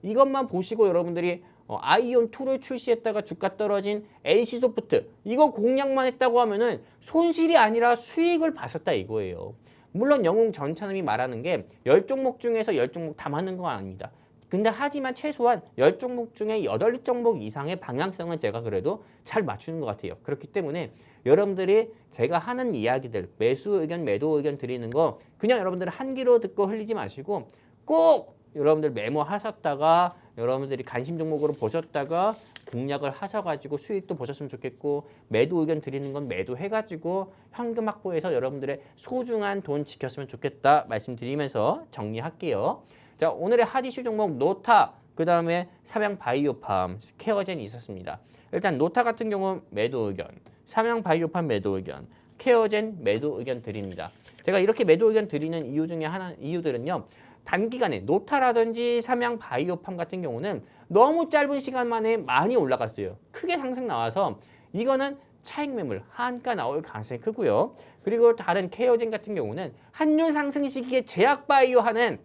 이것만 보시고 여러분들이 아이온 2를 출시했다가 주가 떨어진 NC소프트 이거 공략만 했다고 하면은 손실이 아니라 수익을 봤었다 이거예요. 물론 영웅 전찬음이 말하는 게 10종목 중에서 10종목 다 맞는 건 아닙니다. 근데 하지만 최소한 10종목 중에 8종목 이상의 방향성은 제가 그래도 잘 맞추는 것 같아요. 그렇기 때문에 여러분들이 제가 하는 이야기들, 매수 의견, 매도 의견 드리는 거 그냥 여러분들 한 귀로 듣고 흘리지 마시고 꼭 여러분들 메모하셨다가 여러분들이 관심 종목으로 보셨다가 공략을 하셔가지고 수익도 보셨으면 좋겠고 매도 의견 드리는 건 매도해가지고 현금 확보해서 여러분들의 소중한 돈 지켰으면 좋겠다 말씀드리면서 정리할게요. 자, 오늘의 핫 이슈 종목 노타, 그 다음에 삼양바이오팜, 케어젠이 있었습니다. 일단 노타 같은 경우 매도 의견, 삼양바이오팜 매도 의견, 케어젠 매도 의견 드립니다. 제가 이렇게 매도 의견 드리는 이유 중에 이유들은요. 단기간에 노타라든지 삼양바이오팜 같은 경우는 너무 짧은 시간 만에 많이 올라갔어요. 크게 상승 나와서 이거는 차익 매물, 한가 나올 가능성이 크고요. 그리고 다른 케어젠 같은 경우는 한류 상승 시기에 제약 바이오 하는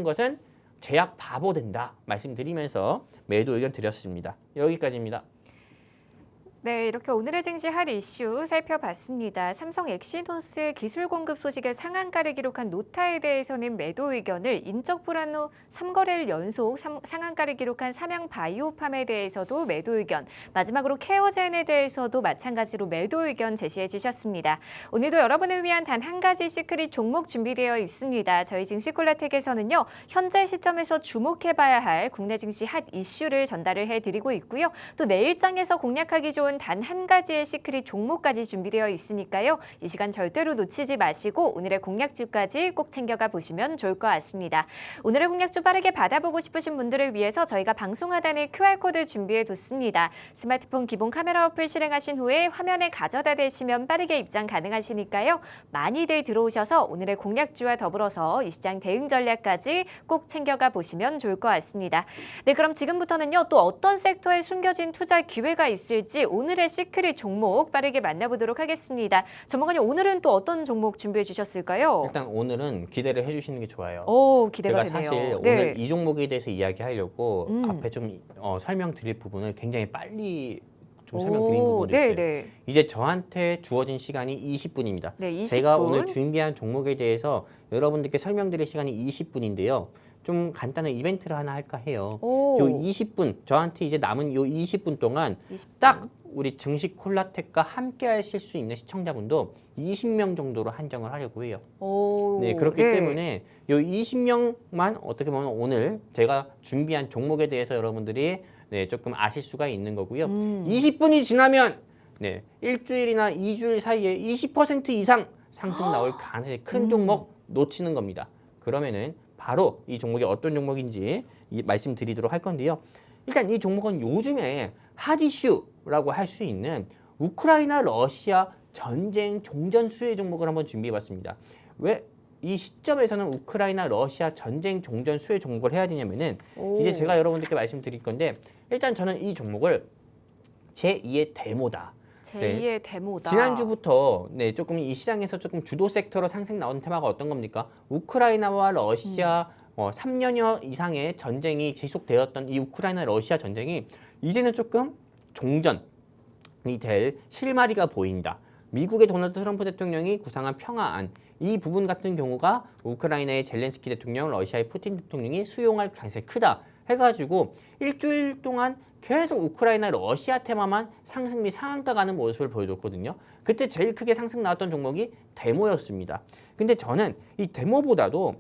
것은 제약 바보 된다 말씀드리면서 매도 의견 드렸습니다. 여기까지입니다. 네, 이렇게 오늘의 증시 핫 이슈 살펴봤습니다. 삼성 엑시노스의 기술 공급 소식에 상한가를 기록한 노타에 대해서는 매도 의견을, 인적 불안 후 3거래일 연속 상한가를 기록한 삼양바이오팜에 대해서도 매도 의견, 마지막으로 케어젠에 대해서도 마찬가지로 매도 의견 제시해 주셨습니다. 오늘도 여러분을 위한 단 한 가지 시크릿 종목 준비되어 있습니다. 저희 증시콜라텍에서는요, 현재 시점에서 주목해봐야 할 국내 증시 핫 이슈를 전달을 해드리고 있고요. 또 내일장에서 공략하기 좋은 단 한 가지의 시크릿 종목까지 준비되어 있으니까요. 이 시간 절대로 놓치지 마시고 오늘의 공략주까지 꼭 챙겨가 보시면 좋을 것 같습니다. 오늘의 공략주 빠르게 받아보고 싶으신 분들을 위해서 저희가 방송 하단에 QR코드 준비해뒀습니다. 스마트폰 기본 카메라 어플 실행하신 후에 화면에 가져다 대시면 빠르게 입장 가능하시니까요. 많이들 들어오셔서 오늘의 공략주와 더불어서 이 시장 대응 전략까지 꼭 챙겨가 보시면 좋을 것 같습니다. 네, 그럼 지금부터는요. 또 어떤 섹터에 숨겨진 투자 기회가 있을지 오늘의 시크릿 종목 빠르게 만나보도록 하겠습니다. 전문가님, 오늘은 또 어떤 종목 준비해 주셨을까요? 일단 오늘은 기대를 해주시는 게 좋아요. 오, 기대가 제가 되네요. 사실 네. 오늘 이 종목에 대해서 이야기하려고 앞에 좀 설명드릴 부분을 굉장히 빨리 좀 설명드린 부분도 있어요. 네. 이제 저한테 주어진 시간이 20분입니다. 네, 20분. 제가 오늘 준비한 종목에 대해서 여러분들께 설명드릴 시간이 20분인데요. 좀 간단한 이벤트를 하나 할까 해요. 오. 요 20분, 저한테 이제 남은 요 20분 동안 20분. 딱 우리 증시 콜라텍과 함께 하실 수 있는 시청자분도 20명 정도로 한정을 하려고 해요. 오. 네, 그렇기 때문에 요 20명만 어떻게 보면 오늘 제가 준비한 종목에 대해서 여러분들이 조금 아실 수가 있는 거고요. 20분이 지나면 일주일이나 2주일 사이에 20% 이상 상승 나올 가능성이 큰 종목 놓치는 겁니다. 그러면은 바로 이 종목이 어떤 종목인지 말씀드리도록 할 건데요. 일단 이 종목은 요즘에 핫 이슈라고 할 수 있는 우크라이나 러시아 전쟁 종전 수혜 종목을 한번 준비해봤습니다. 왜 이 시점에서는 우크라이나 러시아 전쟁 종전 수혜 종목을 해야 되냐면은 이제 제가 여러분들께 말씀드릴 건데 일단 저는 이 종목을 제2의 데모다. 제2의 데모다. 지난주부터 조금 이 시장에서 조금 주도 섹터로 상승 나오는 테마가 어떤 겁니까? 우크라이나와 러시아 3년여 이상의 전쟁이 지속되었던 이 우크라이나 러시아 전쟁이 이제는 조금 종전이 될 실마리가 보인다. 미국의 도널드 트럼프 대통령이 구상한 평화안 이 부분 같은 경우가 우크라이나의 젤렌스키 대통령, 러시아의 푸틴 대통령이 수용할 가능성이 크다 해가지고 일주일 동안 계속 우크라이나 러시아 테마만 상승 및 상한가 가는 모습을 보여줬거든요. 그때 제일 크게 상승 나왔던 종목이 데모였습니다. 근데 저는 이 데모보다도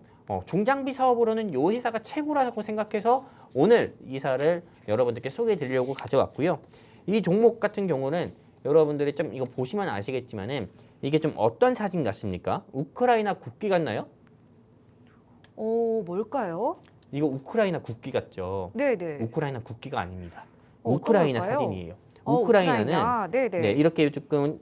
중장비 사업으로는 이 회사가 최고라고 생각해서 오늘 이 사를 여러분들께 소개해 드리려고 가져왔고요. 이 종목 같은 경우는 여러분들이 좀 이거 보시면 아시겠지만은 이게 좀 어떤 사진 같습니까? 우크라이나 국기 같나요? 오, 뭘까요? 이거 우크라이나 국기 같죠? 네네. 우크라이나 국기가 아닙니다. 어떤 우크라이나 걸까요? 사진이에요. 우크라이나. 우크라이나는 네네. 이렇게 조금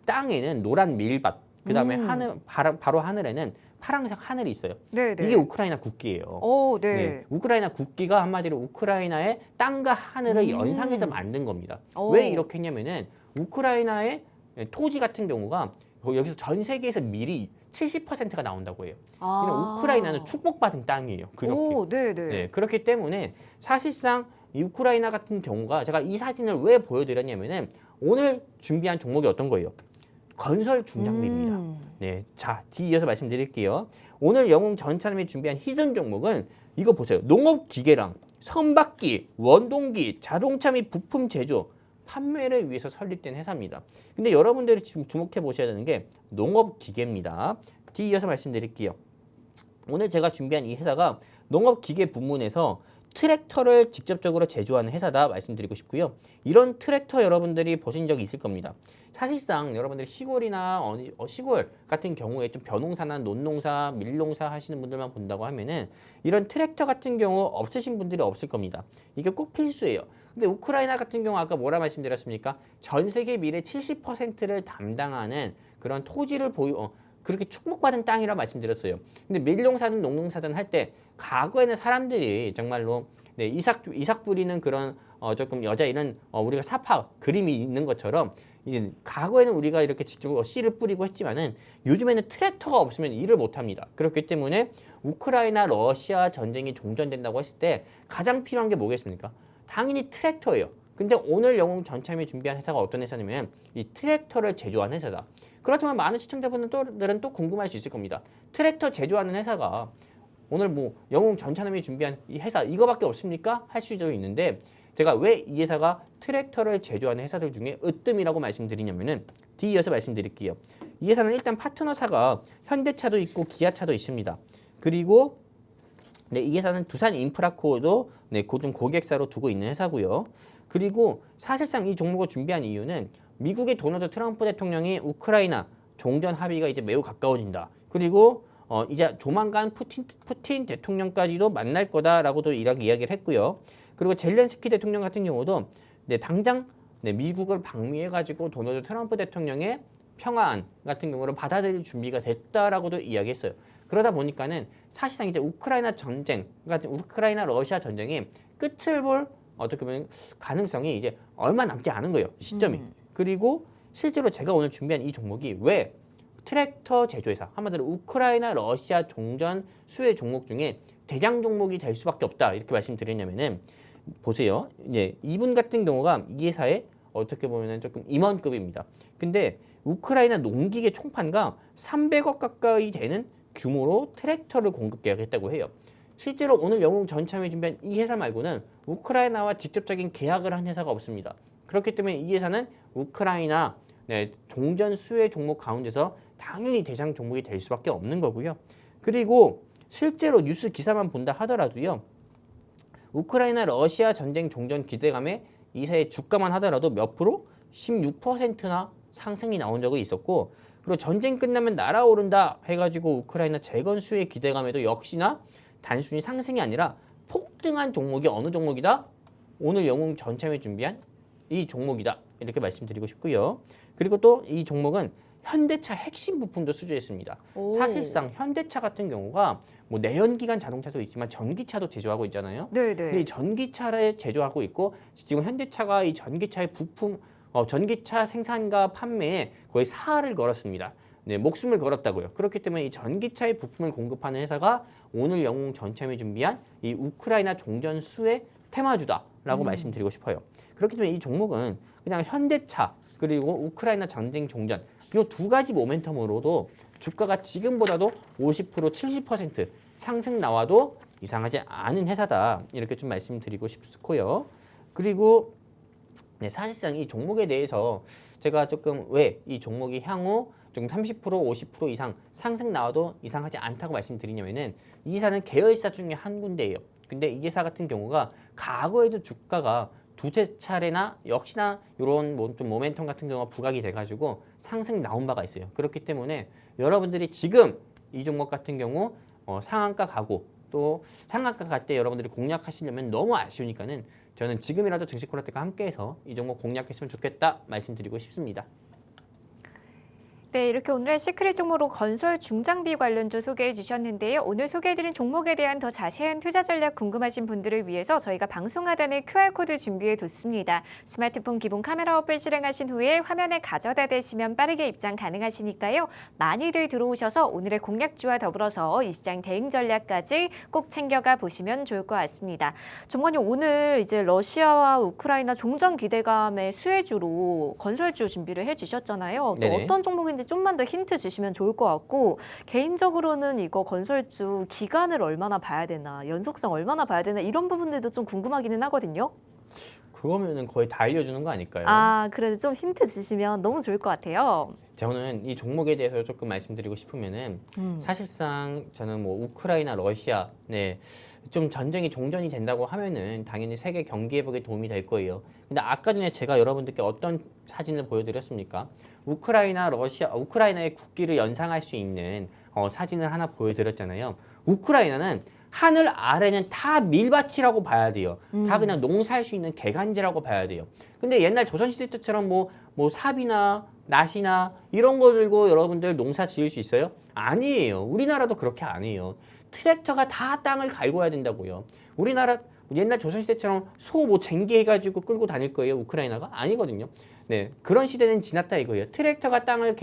땅에는 노란 밀밭, 그 다음에 하늘 바로 하늘에는 파란색 하늘이 있어요. 네네. 이게 우크라이나 국기예요. 오, 네. 우크라이나 국기가 한마디로 우크라이나의 땅과 하늘을 연상해서 만든 겁니다. 오. 왜 이렇게 했냐면은 우크라이나의 토지 같은 경우가 여기서 전 세계에서 밀이 70%가 나온다고 해요. 아. 우크라이나는 축복받은 땅이에요. 그렇게. 오, 네네. 네, 그렇기 때문에 사실상 이 우크라이나 같은 경우가 제가 이 사진을 왜 보여드렸냐면은 오늘 준비한 종목이 어떤 거예요? 건설 중장비입니다. 네, 자 뒤이어서 말씀드릴게요. 오늘 영웅 전차남이 준비한 히든 종목은 이거 보세요. 농업기계랑 선박기, 원동기, 자동차 및 부품 제조, 판매를 위해서 설립된 회사입니다. 근데 여러분들이 지금 주목해 보셔야 되는 게 농업기계입니다. 뒤이어서 말씀드릴게요. 오늘 제가 준비한 이 회사가 농업기계 부문에서 트랙터를 직접적으로 제조하는 회사다 말씀드리고 싶고요. 이런 트랙터 여러분들이 보신 적이 있을 겁니다. 사실상 여러분들이 시골이나 시골 같은 경우에 좀 벼농사나 논농사, 밀농사 하시는 분들만 본다고 하면은 이런 트랙터 같은 경우 없으신 분들이 없을 겁니다. 이게 꼭 필수예요. 근데 우크라이나 같은 경우 아까 뭐라 말씀드렸습니까? 전 세계 밀의 70%를 담당하는 그런 토지를 그렇게 축복받은 땅이라 말씀드렸어요. 근데 밀농사든 농농사든 할 때 과거에는 사람들이 정말로 네, 이삭 뿌리는 그런 조금 여자 이런 우리가 사파 그림이 있는 것처럼 이제 과거에는 우리가 이렇게 직접 씨를 뿌리고 했지만은 요즘에는 트랙터가 없으면 일을 못 합니다. 그렇기 때문에 우크라이나 러시아 전쟁이 종전된다고 했을 때 가장 필요한 게 뭐겠습니까? 당연히 트랙터예요. 근데 오늘 영웅 전참이 준비한 회사가 어떤 회사냐면 이 트랙터를 제조하는 회사다. 그렇다면 많은 시청자분들은 또 궁금할 수 있을 겁니다. 트랙터 제조하는 회사가 오늘 뭐 영웅 전차남이 준비한 이 회사 이거밖에 없습니까? 할 수도 있는데 제가 왜 이 회사가 트랙터를 제조하는 회사들 중에 으뜸이라고 말씀드리냐면은 뒤이어서 말씀드릴게요. 이 회사는 일단 파트너사가 현대차도 있고 기아차도 있습니다. 그리고 네, 이 회사는 두산 인프라코어도 네, 고등 고객사로 두고 있는 회사고요. 그리고 사실상 이 종목을 준비한 이유는 미국의 도널드 트럼프 대통령이 우크라이나 종전 합의가 이제 매우 가까워진다. 그리고 이제 조만간 푸틴 대통령까지도 만날 거다라고도 이야기를 했고요. 그리고 젤렌스키 대통령 같은 경우도 네, 당장 네, 미국을 방미해가지고 도널드 트럼프 대통령의 평화안 같은 경우를 받아들일 준비가 됐다라고도 이야기했어요. 그러다 보니까는 사실상 이제 우크라이나 전쟁, 그러니까 우크라이나 러시아 전쟁이 끝을 볼 어떻게 보면 가능성이 이제 얼마 남지 않은 거예요. 시점이. 그리고 실제로 제가 오늘 준비한 이 종목이 왜 트랙터 제조회사, 한마디로 우크라이나 러시아 종전 수혜 종목 중에 대장 종목이 될 수밖에 없다 이렇게 말씀드리냐면은 보세요. 이제 이분 같은 경우가 이 회사의 어떻게 보면은 조금 임원급입니다. 근데 우크라이나 농기계 총판과 300억 가까이 되는 규모로 트랙터를 공급 계약했다고 해요. 실제로 오늘 영웅 전참이 준비한 이 회사 말고는 우크라이나와 직접적인 계약을 한 회사가 없습니다. 그렇기 때문에 이 회사는 우크라이나 네, 종전 수혜 종목 가운데서 당연히 대장 종목이 될 수밖에 없는 거고요. 그리고 실제로 뉴스 기사만 본다 하더라도요. 우크라이나 러시아 전쟁 종전 기대감에 이 회사의 주가만 하더라도 몇 프로? 16%나 상승이 나온 적이 있었고 그리고 전쟁 끝나면 날아오른다 해가지고 우크라이나 재건 수혜 기대감에도 역시나 단순히 상승이 아니라 폭등한 종목이 어느 종목이다? 오늘 영웅 전참이 준비한 이 종목이다. 이렇게 말씀드리고 싶고요. 그리고 또 이 종목은 현대차 핵심 부품도 수주했습니다. 사실상 현대차 같은 경우가 뭐 내연기관 자동차도 있지만 전기차도 제조하고 있잖아요. 네네. 이 전기차를 제조하고 있고 지금 현대차가 이 전기차의 부품, 전기차 생산과 판매에 거의 사활을 걸었습니다. 네, 목숨을 걸었다고요. 그렇기 때문에 이 전기차의 부품을 공급하는 회사가 오늘 영웅 전참이 준비한 이 우크라이나 종전 수혜 테마주다라고 말씀드리고 싶어요. 그렇기 때문에 이 종목은 그냥 현대차 그리고 우크라이나 전쟁 종전 이 두 가지 모멘텀으로도 주가가 지금보다도 50% 70% 상승 나와도 이상하지 않은 회사다 이렇게 좀 말씀드리고 싶고요. 그리고 네, 사실상 이 종목에 대해서 제가 조금 왜 이 종목이 향후 좀 30% 50% 이상 상승 나와도 이상하지 않다고 말씀드리냐면은 이 회사는 계열사 중에 한 군데예요. 근데 이 회사 같은 경우가 과거에도 주가가 두세 차례나 역시나 이런 뭐 좀 모멘텀 같은 경우가 부각이 돼가지고 상승 나온 바가 있어요. 그렇기 때문에 여러분들이 지금 이 종목 같은 경우 상한가 가고 또 상한가 갈 때 여러분들이 공략하시려면 너무 아쉬우니까는 저는 지금이라도 증시콜라텍과 함께해서 이 종목 공략했으면 좋겠다 말씀드리고 싶습니다. 네, 이렇게 오늘의 시크릿 종목으로 건설 중장비 관련주 소개해 주셨는데요. 오늘 소개해드린 종목에 대한 더 자세한 투자 전략 궁금하신 분들을 위해서 저희가 방송 하단에 QR코드 준비해 뒀습니다. 스마트폰 기본 카메라 어플 실행하신 후에 화면에 가져다 대시면 빠르게 입장 가능하시니까요. 많이들 들어오셔서 오늘의 공략주와 더불어서 이 시장 대응 전략까지 꼭 챙겨가 보시면 좋을 것 같습니다. 전문가님, 오늘 이제 러시아와 우크라이나 종전 기대감의 수혜주로 건설주 준비를 해 주셨잖아요. 또 네네. 어떤 종목인지 좀만 더 힌트 주시면 좋을 것 같고, 개인적으로는 이거 건설주 기간을 얼마나 봐야 되나, 연속성 얼마나 봐야 되나 이런 부분들도 좀 궁금하기는 하거든요. 그거면은 거의 다 알려주는 거 아닐까요? 아, 그래도 좀 힌트 주시면 너무 좋을 것 같아요. 저는 이 종목에 대해서 조금 말씀드리고 싶으면은 사실상 저는 뭐 우크라이나, 러시아, 좀 전쟁이 종전이 된다고 하면은 당연히 세계 경기 회복에 도움이 될 거예요. 근데 아까 전에 제가 여러분들께 어떤 사진을 보여드렸습니까? 우크라이나의 국기를 연상할 수 있는 사진을 하나 보여드렸잖아요. 우크라이나는 하늘 아래는 다 밀밭이라고 봐야 돼요. 다 그냥 농사할 수 있는 개간지라고 봐야 돼요. 근데 옛날 조선시대 때처럼 뭐 삽이나 낫이나 이런 거 들고 여러분들 농사 지을 수 있어요? 아니에요. 우리나라도 그렇게 안 해요. 트랙터가 다 땅을 갈궈야 된다고요. 우리나라 옛날 조선시대처럼 소 뭐 쟁기 해가지고 끌고 다닐 거예요. 우크라이나가? 아니거든요. 네, 그런 시대는 지났다 이거예요. 트랙터가 땅을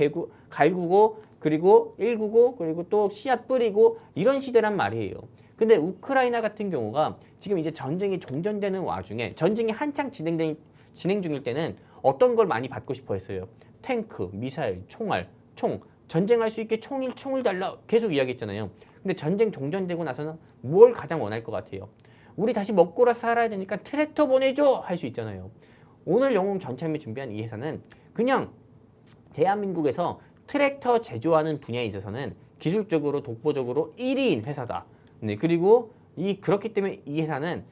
갈구고 그리고 일구고 그리고 또 씨앗 뿌리고 이런 시대란 말이에요. 근데 우크라이나 같은 경우가 지금 이제 전쟁이 종전되는 와중에 전쟁이 한창 진행 중일 때는 어떤 걸 많이 받고 싶어 했어요. 탱크, 미사일, 총알, 총. 전쟁할 수 있게 총을 달라 계속 이야기했잖아요. 근데 전쟁 종전되고 나서는 뭘 가장 원할 것 같아요? 우리 다시 먹고 살아야 되니까 트랙터 보내줘 할 수 있잖아요. 오늘 영웅 전참이 준비한 이 회사는 그냥 대한민국에서 트랙터 제조하는 분야에 있어서는 기술적으로 독보적으로 1위인 회사다. 네, 그리고 그렇기 때문에 이 회사는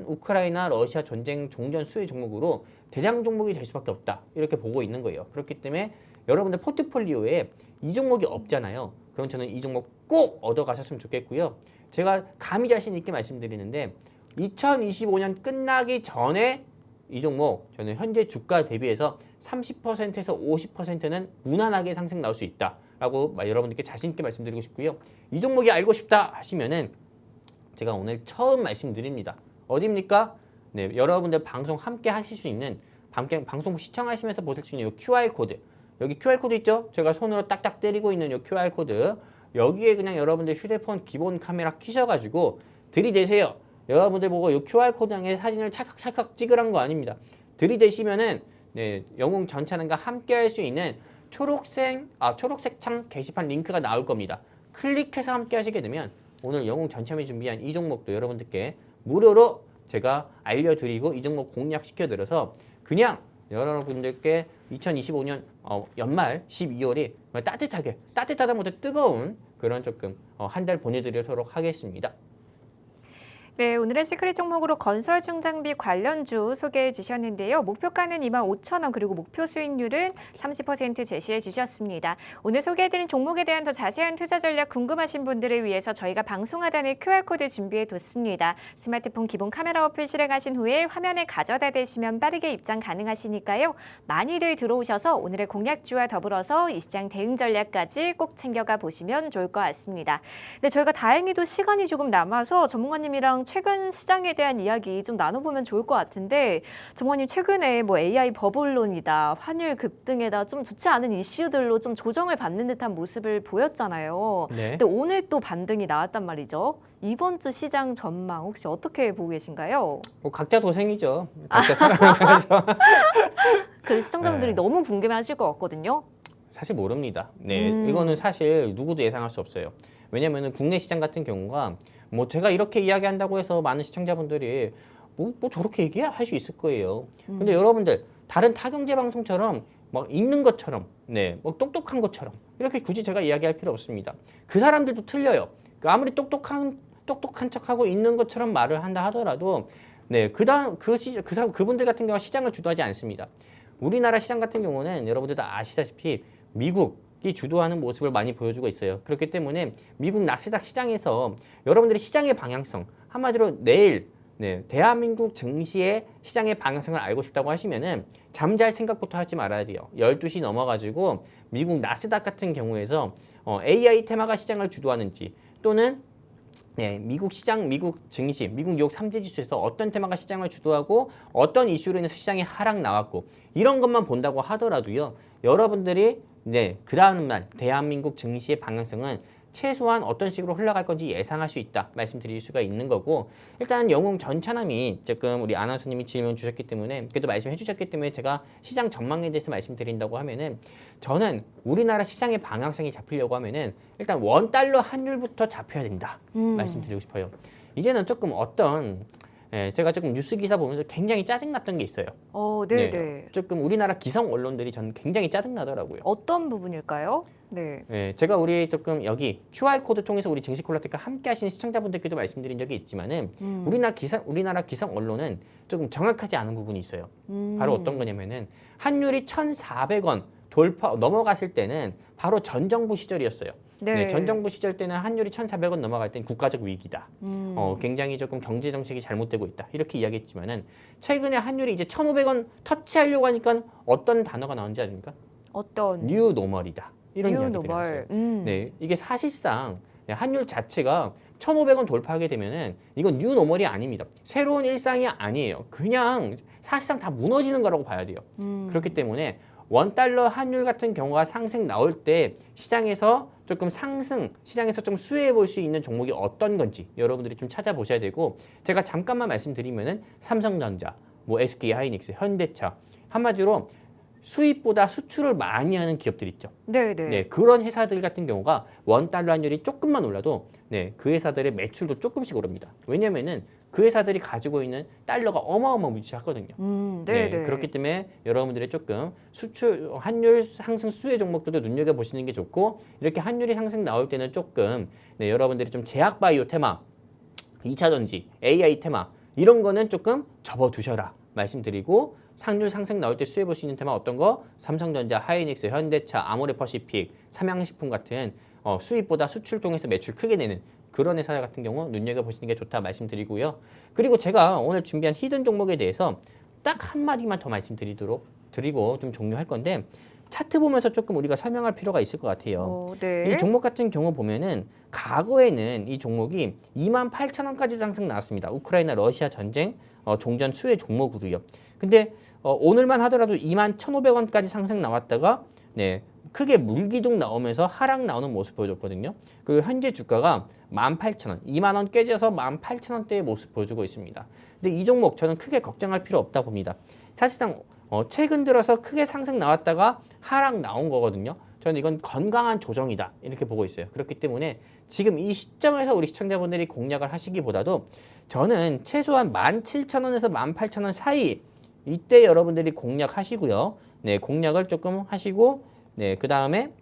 우크라이나 러시아 전쟁 종전 수혜 종목으로 대장 종목이 될 수밖에 없다. 이렇게 보고 있는 거예요. 그렇기 때문에 여러분들 포트폴리오에 이 종목이 없잖아요. 그럼 저는 이 종목 꼭 얻어가셨으면 좋겠고요. 제가 감히 자신 있게 말씀드리는데 2025년 끝나기 전에 이 종목 저는 현재 주가 대비해서 30%에서 50%는 무난하게 상승 나올 수 있다라고 여러분들께 자신 있게 말씀드리고 싶고요. 이 종목이 알고 싶다 하시면은 제가 오늘 처음 말씀드립니다. 어디입니까? 네, 여러분들 방송 함께 하실 수 있는 방송 시청하시면서 보실 수 있는 이 QR 코드. 여기 QR 코드 있죠? 제가 손으로 딱딱 때리고 있는 이 QR 코드. 여기에 그냥 여러분들 휴대폰 기본 카메라 키셔가지고 들이대세요. 여러분들 보고 이 QR 코드 향해 사진을 찰칵찰칵 찍으란 거 아닙니다. 들이대시면은 영웅 전차는과 함께 할 수 있는 초록색 창 게시판 링크가 나올 겁니다. 클릭해서 함께 하시게 되면 오늘 영웅 전참이 준비한 이 종목도 여러분들께 무료로 제가 알려드리고 이 종목 공략시켜드려서 그냥 여러분들께 2025년 연말 12월이 따뜻하다 못해 뜨거운 그런 조금 한 달 보내드리도록 하겠습니다. 네, 오늘의 시크릿 종목으로 건설 중장비 관련주 소개해 주셨는데요. 목표가는 25,000원 그리고 목표 수익률은 30% 제시해 주셨습니다. 오늘 소개해드린 종목에 대한 더 자세한 투자 전략 궁금하신 분들을 위해서 저희가 방송 하단에 QR코드 준비해 뒀습니다. 스마트폰 기본 카메라 어플 실행하신 후에 화면에 가져다 대시면 빠르게 입장 가능하시니까요. 많이들 들어오셔서 오늘의 공략주와 더불어서 이 시장 대응 전략까지 꼭 챙겨가 보시면 좋을 것 같습니다. 네, 저희가 다행히도 시간이 조금 남아서 전문가님이랑 최근 시장에 대한 이야기 좀 나눠보면 좋을 것 같은데, 전문가님 최근에 뭐 AI 버블론이다, 환율 급등에다 좀 좋지 않은 이슈들로 좀 조정을 받는 듯한 모습을 보였잖아요. 네. 근데 오늘 또 반등이 나왔단 말이죠. 이번 주 시장 전망 혹시 어떻게 보고 계신가요? 각자 도생이죠. 각자 살아가면서. 그 시청자분들이 네. 너무 궁금해하실 것 같거든요. 사실 모릅니다. 네, 이거는 사실 누구도 예상할 수 없어요. 왜냐면은 국내 시장 같은 경우가 뭐 제가 이렇게 이야기한다고 해서 많은 시청자분들이 뭐 저렇게 얘기해 할 수 있을 거예요. 근데 여러분들 다른 타경제 방송처럼 막 읽는 것처럼 뭐 똑똑한 것처럼 이렇게 굳이 제가 이야기할 필요 없습니다. 그 사람들도 틀려요. 아무리 똑똑한 척하고 있는 것처럼 말을 한다 하더라도 그분들 같은 경우는 시장을 주도하지 않습니다. 우리나라 시장 같은 경우는 여러분들 다 아시다시피 미국이 주도하는 모습을 많이 보여주고 있어요. 그렇기 때문에 미국 나스닥 시장에서 여러분들이 시장의 방향성, 한마디로 내일 네, 대한민국 증시의 시장의 방향성을 알고 싶다고 하시면은 잠잘 생각부터 하지 말아야 돼요. 12시 넘어가지고 미국 나스닥 같은 경우에서 AI 테마가 시장을 주도하는지 또는 네, 미국 시장, 미국 증시, 미국 뉴욕 3대 지수에서 어떤 테마가 시장을 주도하고 어떤 이슈로 인해서 시장이 하락 나왔고 이런 것만 본다고 하더라도요. 여러분들이 네, 그 다음 날 대한민국 증시의 방향성은 최소한 어떤 식으로 흘러갈 건지 예상할 수 있다 말씀드릴 수가 있는 거고 일단 영웅 전차남이 지금 우리 아나운서님이 질문 주셨기 때문에 그래도 말씀해 주셨기 때문에 제가 시장 전망에 대해서 말씀드린다고 하면은 저는 우리나라 시장의 방향성이 잡히려고 하면은 일단 원달러 환율부터 잡혀야 된다 말씀드리고 싶어요. 이제는 조금 제가 조금 뉴스 기사 보면서 굉장히 짜증났던 게 있어요. 네네. 조금 우리나라 기성 언론들이 저는 굉장히 짜증나더라고요. 어떤 부분일까요? 네. 제가 우리 조금 여기 QR 코드 통해서 우리 증시 콜라텍과 함께 하시는 시청자분들께도 말씀드린 적이 있지만은 우리나라 기성 언론은 조금 정확하지 않은 부분이 있어요. 바로 어떤 거냐면은 환율이 1,400원 넘어갔을 때는 바로 전 정부 시절이었어요. 네, 전 정부 시절 때는 환율이 1,400원 넘어갈 때는 국가적 위기다. 굉장히 조금 경제 정책이 잘못되고 있다. 이렇게 이야기했지만은 최근에 환율이 이제 1,500원 터치하려고 하니까 어떤 단어가 나온지 아십니까? 어떤? 뉴 노멀이다. 이런 뉴 이야기들이 노멀. 나왔어요. 네, 이게 사실상 환율 자체가 1,500원 돌파하게 되면은 이건 뉴 노멀이 아닙니다. 새로운 일상이 아니에요. 그냥 사실상 다 무너지는 거라고 봐야 돼요. 그렇기 때문에 원달러 환율 같은 경우가 상승 나올 때 시장에서 조금 시장에서 좀 수혜해 볼 수 있는 종목이 어떤 건지 여러분들이 좀 찾아보셔야 되고 제가 잠깐만 말씀드리면은 삼성전자, 뭐 SK 하이닉스, 현대차 한마디로 수입보다 수출을 많이 하는 기업들 있죠. 네네. 네, 그런 회사들 같은 경우가 원달러 환율이 조금만 올라도 네, 그 회사들의 매출도 조금씩 오릅니다. 왜냐면은 그 회사들이 가지고 있는 달러가 어마어마무지하거든요. 네네. 네, 그렇기 때문에 여러분들이 조금 환율 상승 수혜 종목들도 눈여겨 보시는 게 좋고 이렇게 환율이 상승 나올 때는 조금 네, 여러분들이 좀 제약바이오 테마, 2차전지, AI 테마 이런 거는 조금 접어두셔라 말씀드리고 상률 상승 나올 때 수혜 볼 수 있는 테마 어떤 거? 삼성전자, 하이닉스, 현대차, 아모레퍼시픽, 삼양식품 같은 수입보다 수출 통해서 매출 크게 내는 그런 회사 같은 경우 눈여겨보시는 게 좋다 말씀드리고요. 그리고 제가 오늘 준비한 히든 종목에 대해서 딱 한마디만 더 드리고 좀 종료할 건데 차트 보면서 조금 우리가 설명할 필요가 있을 것 같아요. 네. 이 종목 같은 경우 보면은 과거에는 이 종목이 28,000원까지 상승 나왔습니다. 우크라이나 러시아 전쟁 종전 수혜 종목으로요. 근데 오늘만 하더라도 21,500원까지 상승 나왔다가 네, 크게 물기둥 나오면서 하락 나오는 모습 보여줬거든요. 그리고 현재 주가가 18,000원, 2만 원 깨져서 18,000원대의 모습 보여주고 있습니다. 근데 이 종목 저는 크게 걱정할 필요 없다 봅니다. 사실상 최근 들어서 크게 상승 나왔다가 하락 나온 거거든요. 저는 이건 건강한 조정이다 이렇게 보고 있어요. 그렇기 때문에 지금 이 시점에서 우리 시청자분들이 공략을 하시기보다도 저는 최소한 17,000원에서 18,000원 사이 이때 여러분들이 공략하시고요. 네, 공략을 조금 하시고 네, 그다음에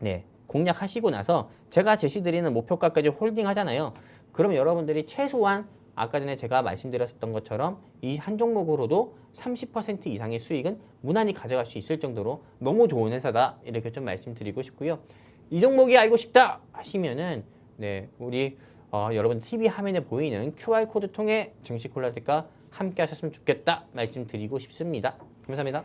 네, 공략하시고 나서 제가 제시드리는 목표가까지 홀딩 하잖아요. 그러면 여러분들이 최소한 아까 전에 제가 말씀드렸던 것처럼 이 한 종목으로도 30% 이상의 수익은 무난히 가져갈 수 있을 정도로 너무 좋은 회사다 이렇게 좀 말씀드리고 싶고요. 이 종목이 알고 싶다 하시면은 네, 우리 여러분 TV 화면에 보이는 QR 코드 통해 증시 콜라텍과 함께 하셨으면 좋겠다 말씀드리고 싶습니다. 감사합니다.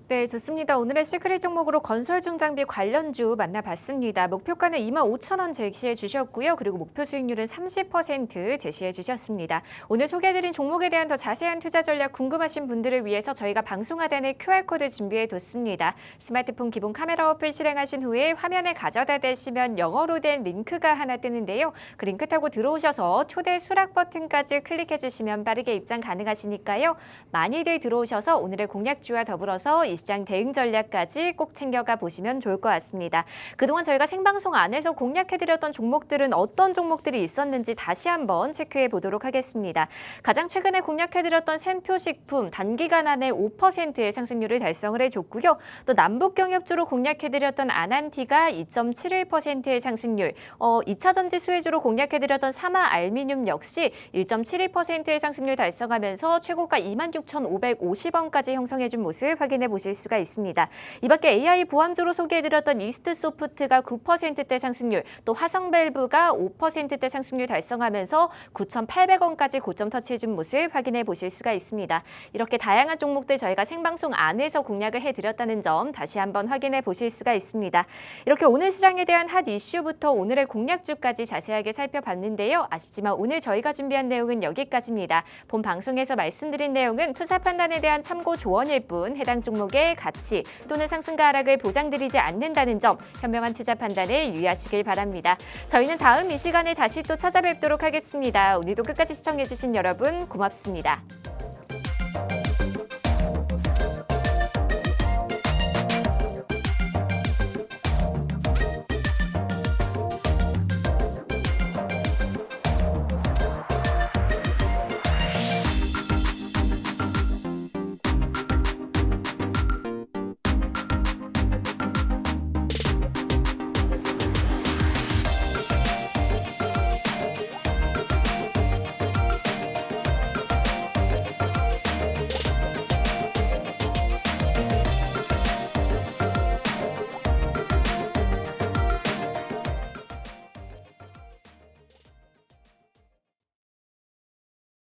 네, 좋습니다. 오늘의 시크릿 종목으로 건설중장비 관련주 만나봤습니다. 목표가는 25,000원 제시해 주셨고요. 그리고 목표 수익률은 30% 제시해 주셨습니다. 오늘 소개해드린 종목에 대한 더 자세한 투자 전략 궁금하신 분들을 위해서 저희가 방송 하단에 QR코드 준비해 뒀습니다. 스마트폰 기본 카메라 어플 실행하신 후에 화면에 가져다 대시면 영어로 된 링크가 하나 뜨는데요. 그 링크 타고 들어오셔서 초대 수락 버튼까지 클릭해 주시면 빠르게 입장 가능하시니까요. 많이들 들어오셔서 오늘의 공략주와 더불어서 이 시장 대응 전략까지 꼭 챙겨가 보시면 좋을 것 같습니다. 그동안 저희가 생방송 안에서 공략해드렸던 종목들은 어떤 종목들이 있었는지 다시 한번 체크해 보도록 하겠습니다. 가장 최근에 공략해드렸던 샘표식품 단기간 안에 5%의 상승률을 달성을 해줬고요. 또 남북경협주로 공략해드렸던 아난티가 2.71%의 상승률, 2차전지 수혜주로 공략해드렸던 사마알미늄 역시 1.72%의 상승률 달성하면서 최고가 26,550원까지 형성해준 모습 확인해 보시면 보실 수가 있습니다. 이 밖에 AI 보안주로 소개해드렸던 이스트소프트가 9%대 상승률, 또 화성밸브가 5%대 상승률 달성하면서 9,800원까지 고점 터치해준 모습 확인해 보실 수가 있습니다. 이렇게 다양한 종목들 저희가 생방송 안에서 공략을 해드렸다는 점 다시 한번 확인해 보실 수가 있습니다. 이렇게 오늘 시장에 대한 핫 이슈부터 오늘의 공략주까지 자세하게 살펴봤는데요. 아쉽지만 오늘 저희가 준비한 내용은 여기까지입니다. 본 방송에서 말씀드린 내용은 투자 판단에 대한 참고 조언일 뿐 해당 종목의 가치 또는 상승과 하락을 보장드리지 않는다는 점 현명한 투자 판단에 유의하시길 바랍니다. 저희는 다음 이 시간에 다시 또 찾아뵙도록 하겠습니다. 오늘도 끝까지 시청해주신 여러분 고맙습니다.